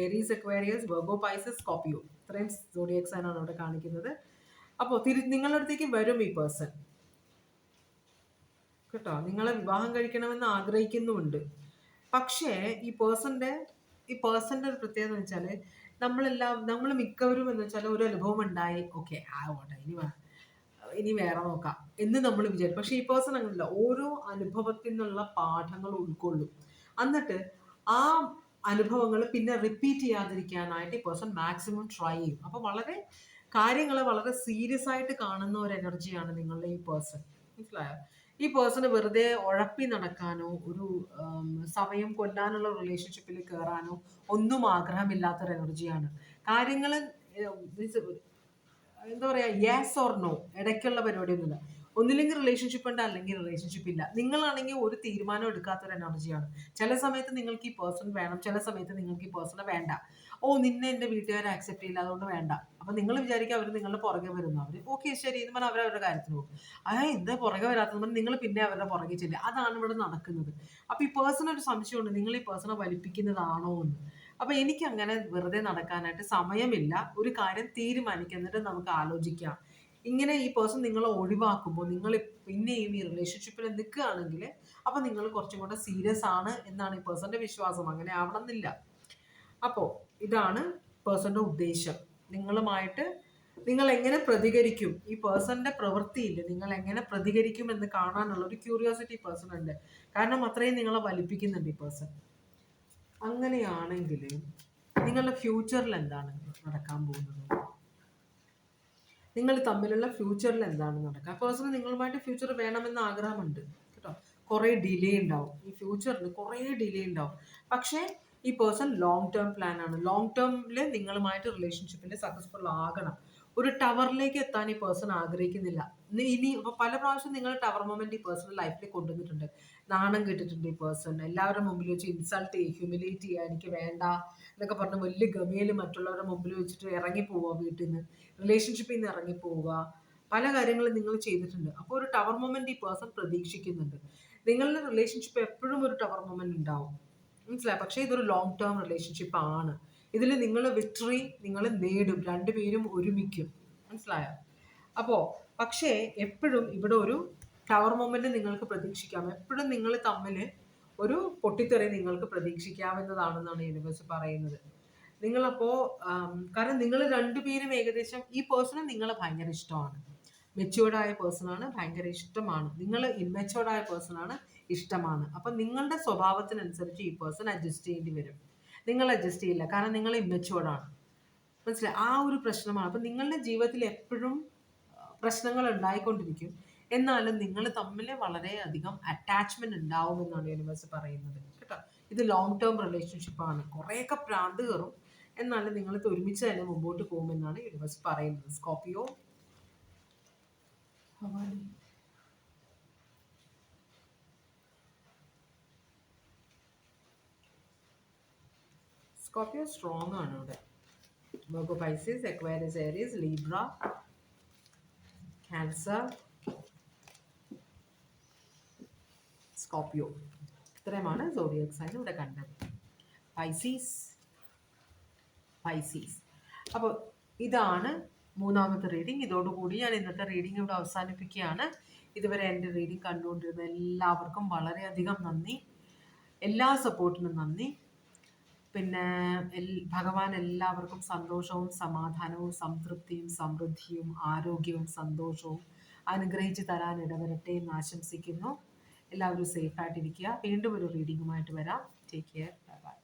Aries, Aquarius, Virgo, Pisces, Scorpio, ഇത്രയും സോഡിയക് സൈൻ ആണ് ഇവിടെ കാണിക്കുന്നത്. അപ്പോൾ നിങ്ങളുടെ അടുത്തേക്ക് വരും ഈ പേഴ്സൺ കേട്ടോ. നിങ്ങളെ വിവാഹം കഴിക്കണമെന്ന് ആഗ്രഹിക്കുന്നുമുണ്ട്. പക്ഷേ ഈ പേഴ്സന്റെ ഒരു പ്രത്യേകത എന്ന് വെച്ചാൽ, നമ്മൾ മിക്കവരും എന്ന് വെച്ചാൽ ഒരു അനുഭവം ഉണ്ടായി, ഓക്കെ ആവട്ടെ, ഇനി വേറെ നോക്കാം എന്ന് നമ്മൾ വിചാരിക്കും. പക്ഷെ ഈ പേഴ്സൺ അങ്ങനെയല്ല. ഓരോ അനുഭവത്തിൽ നിന്നുള്ള പാഠങ്ങൾ ഉൾക്കൊള്ളും. എന്നിട്ട് ആ അനുഭവങ്ങൾ പിന്നെ റിപ്പീറ്റ് ചെയ്യാതിരിക്കാനായിട്ട് ഈ പേഴ്സൺ മാക്സിമം ട്രൈ ചെയ്യും. അപ്പൊ കാര്യങ്ങളെ വളരെ സീരിയസ് ആയിട്ട് കാണുന്ന ഒരു എനർജിയാണ് നിങ്ങളുടെ ഈ പേഴ്സൺ. മനസ്സിലായോ? ഈ പേഴ്സണ് വെറുതെ ഉഴപ്പി നടക്കാനോ ഒരു സമയം കൊല്ലാനുള്ള റിലേഷൻഷിപ്പിൽ കയറാനോ ഒന്നും ആഗ്രഹമില്ലാത്തൊരു എനർജിയാണ്. കാര്യങ്ങൾ എന്താ പറയാ, യെസ് ഓർ നോ ഇടയ്ക്കുള്ള പരിപാടിയൊന്നുമില്ല. ഒന്നില്ലെങ്കിൽ റിലേഷൻഷിപ്പ് ഉണ്ട്, അല്ലെങ്കിൽ റിലേഷൻഷിപ്പ് ഇല്ല. നിങ്ങളാണെങ്കിൽ ഒരു തീരുമാനം എടുക്കാത്തൊരു എനർജിയാണ്. ചില സമയത്ത് നിങ്ങൾക്ക് ഈ പേഴ്സൺ വേണം, ചില സമയത്ത് നിങ്ങൾക്ക് ഈ പേഴ്സണെ വേണ്ട. ഓ, നിന്നെ എൻ്റെ വീട്ടുകാരെ ആക്സെപ്റ്റ് ചെയ്യില്ല, അതുകൊണ്ട് വേണ്ട. അപ്പൊ നിങ്ങൾ വിചാരിക്കുക അവർ നിങ്ങളുടെ പുറകെ വരുന്നു. അവർ ഓക്കെ ശരി എന്ന് പറഞ്ഞാൽ അവരവരുടെ കാര്യത്തിന് പോകും. എന്താ പുറകെ വരാത്തത് പറഞ്ഞാൽ നിങ്ങൾ പിന്നെ അവരുടെ പുറകെ ചെല്ലുക. അതാണ് ഇവിടെ നടക്കുന്നത്. അപ്പൊ ഈ പേഴ്സൺ ഒരു സംശയമുണ്ട്, നിങ്ങൾ ഈ പേഴ്സണെ വലിപ്പിക്കുന്നതാണോ എന്ന്. അപ്പൊ എനിക്ക് അങ്ങനെ വെറുതെ നടക്കാനായിട്ട് സമയമില്ല. ഒരു കാര്യം തീരുമാനിക്കുക, എന്നിട്ട് നമുക്ക് ആലോചിക്കാം. ഇങ്ങനെ ഈ പേഴ്സൺ നിങ്ങളെ ഒഴിവാക്കുമ്പോൾ നിങ്ങൾ പിന്നെയും ഈ റിലേഷൻഷിപ്പിൽ നിൽക്കുകയാണെങ്കിൽ അപ്പൊ നിങ്ങൾ കുറച്ചും കൂടെ സീരിയസ് ആണ് എന്നാണ് ഈ പേഴ്സന്റെ വിശ്വാസം. അങ്ങനെ ആവണമെന്നില്ല. അപ്പോൾ ഇതാണ് പേഴ്സന്റെ ഉദ്ദേശം. നിങ്ങളുമായിട്ട് നിങ്ങൾ എങ്ങനെ പ്രതികരിക്കും, ഈ പേഴ്സന്റെ പ്രവൃത്തിയിൽ നിങ്ങൾ എങ്ങനെ പ്രതികരിക്കും എന്ന് കാണാനുള്ള ഒരു ക്യൂരിയോസിറ്റി പേഴ്സൺ ഉണ്ട്. കാരണം അത്രയും നിങ്ങളെ വലിപ്പിക്കുന്നുണ്ട് ഈ പേഴ്സൺ. അങ്ങനെയാണെങ്കിൽ നിങ്ങളുടെ ഫ്യൂച്ചറിൽ എന്താണ് നടക്കാൻ പോകുന്നത്? നിങ്ങൾ തമ്മിലുള്ള ഫ്യൂച്ചറിൽ എന്താണ് നടക്കുക? പേഴ്സണൽ നിങ്ങളുമായിട്ട് ഫ്യൂച്ചർ വേണമെന്ന് ആഗ്രഹമുണ്ട് കേട്ടോ. കുറേ ഡിലേ ഉണ്ടാവും ഈ ഫ്യൂച്ചറിൽ, കുറേ ഡിലേ ഉണ്ടാവും. പക്ഷേ ഈ പേഴ്സൺ ലോങ് ടേം പ്ലാൻ ആണ്. ലോങ് ടേമിൽ നിങ്ങളുമായിട്ട് റിലേഷൻഷിപ്പിൽ സക്സസ്ഫുൾ ആകണം. ഒരു ടവറിലേക്ക് എത്താൻ ഈ പേഴ്സൺ ആഗ്രഹിക്കുന്നില്ല. ഇനി പല പ്രാവശ്യം നിങ്ങൾ ടവർ മൊമെന്റ് ഈ പേഴ്സണൽ ലൈഫിൽ കൊണ്ടുവന്നിട്ടുണ്ട്. നാണം കെട്ടിട്ടുണ്ട് ഈ പേഴ്സൺ. എല്ലാവരുടെ മുമ്പിൽ വെച്ച് ഇൻസൾട്ട് ചെയ്യുക, ഹ്യൂമിലേറ്റ് ചെയ്യുക, എനിക്ക് വേണ്ട എന്നൊക്കെ പറഞ്ഞ് വലിയ ഗമയിൽ മറ്റുള്ളവരുടെ മുമ്പിൽ വെച്ചിട്ട് ഇറങ്ങി പോവുക, വീട്ടിൽ നിന്ന് റിലേഷൻഷിപ്പിൽ നിന്ന് ഇറങ്ങി പോവുക. പല കാര്യങ്ങളും നിങ്ങൾ ചെയ്തിട്ടുണ്ട്. അപ്പോൾ ഒരു ടവർ മൊമെന്റ് ഈ പേഴ്സൺ പ്രതീക്ഷിക്കുന്നുണ്ട്. നിങ്ങളുടെ റിലേഷൻഷിപ്പ് എപ്പോഴും ഒരു ടവർ മൊമെന്റ് ഉണ്ടാവും, മനസ്സിലായി. പക്ഷേ ഇതൊരു ലോങ് ടേം റിലേഷൻഷിപ്പ് ആണ്. ഇതിൽ നിങ്ങൾ വിക്ടറി നിങ്ങൾ നേടും, രണ്ടുപേരും ഒരുമിക്കും, മനസ്സിലായോ? അപ്പോൾ പക്ഷേ എപ്പോഴും ഇവിടെ ഒരു ടവർ മൊമെന്റ് നിങ്ങൾക്ക് പ്രതീക്ഷിക്കാം. എപ്പോഴും നിങ്ങൾ തമ്മിൽ ഒരു പൊട്ടിത്തെറി നിങ്ങൾക്ക് പ്രതീക്ഷിക്കാവുന്നതാണെന്നാണ് യൂണിവേഴ്സ് പറയുന്നത്. നിങ്ങളപ്പോ കാരണം നിങ്ങൾ രണ്ടുപേരും ഏകദേശം ഈ പേഴ്സണെ നിങ്ങളെ ഭയങ്കര ഇഷ്ടമാണ്. മെച്യൂർഡായ പേഴ്സണാണ്, ഭയങ്കര ഇഷ്ടമാണ്. നിങ്ങൾ ഇൻമെച്യൂർഡായ പേഴ്സണാണ്, ഇഷ്ടമാണ്. അപ്പം നിങ്ങളുടെ സ്വഭാവത്തിനനുസരിച്ച് ഈ പേഴ്സൺ അഡ്ജസ്റ്റ് ചെയ്യേണ്ടി വരും. നിങ്ങൾ അഡ്ജസ്റ്റ് ചെയ്യില്ല, കാരണം നിങ്ങൾ ഇമ്മെച്യൂർഡാണ്, മനസ്സിലായി. ആ ഒരു പ്രശ്നമാണ്. അപ്പം നിങ്ങളുടെ ജീവിതത്തിൽ എപ്പോഴും പ്രശ്നങ്ങൾ ഉണ്ടായിക്കൊണ്ടിരിക്കും. എന്നാലും നിങ്ങൾ തമ്മിൽ വളരെയധികം അറ്റാച്ച്മെന്റ് ഉണ്ടാവുമെന്നാണ് യൂണിവേഴ്സ് പറയുന്നത് കേട്ടോ. ഇത് ലോങ് ടേം റിലേഷൻഷിപ്പാണ്. കുറേയൊക്കെ പ്രാന്ത് കയറും, എന്നാലും നിങ്ങൾ ഒരുമിച്ച് തന്നെ മുമ്പോട്ട് പോകുമെന്നാണ് യൂണിവേഴ്സ് പറയുന്നത്. സ്കോർപിയോ സ്കോർപിയോ സ്ട്രോങ് ആണ് ഇവിടെ. Virgo, Pisces, Aquarius, Aries, Libra, Cancer, Scorpio. ഇത്രയുമാണ് സോഡിയക് സൈൻ ഇവിടെ കണ്ടത്. പൈസീസ്. അപ്പോൾ ഇതാണ് മൂന്നാമത്തെ റീഡിംഗ്. ഇതോടുകൂടി ഞാൻ ഇന്നത്തെ റീഡിംഗ് ഇവിടെ അവസാനിപ്പിക്കുകയാണ്. ഇതുവരെ എൻ്റെ റീഡിംഗ് കണ്ടുകൊണ്ടിരുന്ന എല്ലാവർക്കും വളരെയധികം നന്ദി. എല്ലാ സപ്പോർട്ടിനും നന്ദി. പിന്നെ ഭഗവാൻ എല്ലാവർക്കും സന്തോഷവും സമാധാനവും സംതൃപ്തിയും സമൃദ്ധിയും ആരോഗ്യവും സന്തോഷവും അനുഗ്രഹിച്ച് തരാൻ ഇടവരട്ടെ എന്ന് ആശംസിക്കുന്നു. എല്ലാവരും സേഫായിട്ടിരിക്കുക. വീണ്ടും ഒരു റീഡിങ്ങുമായിട്ട് വരാം. Take care. Bye bye.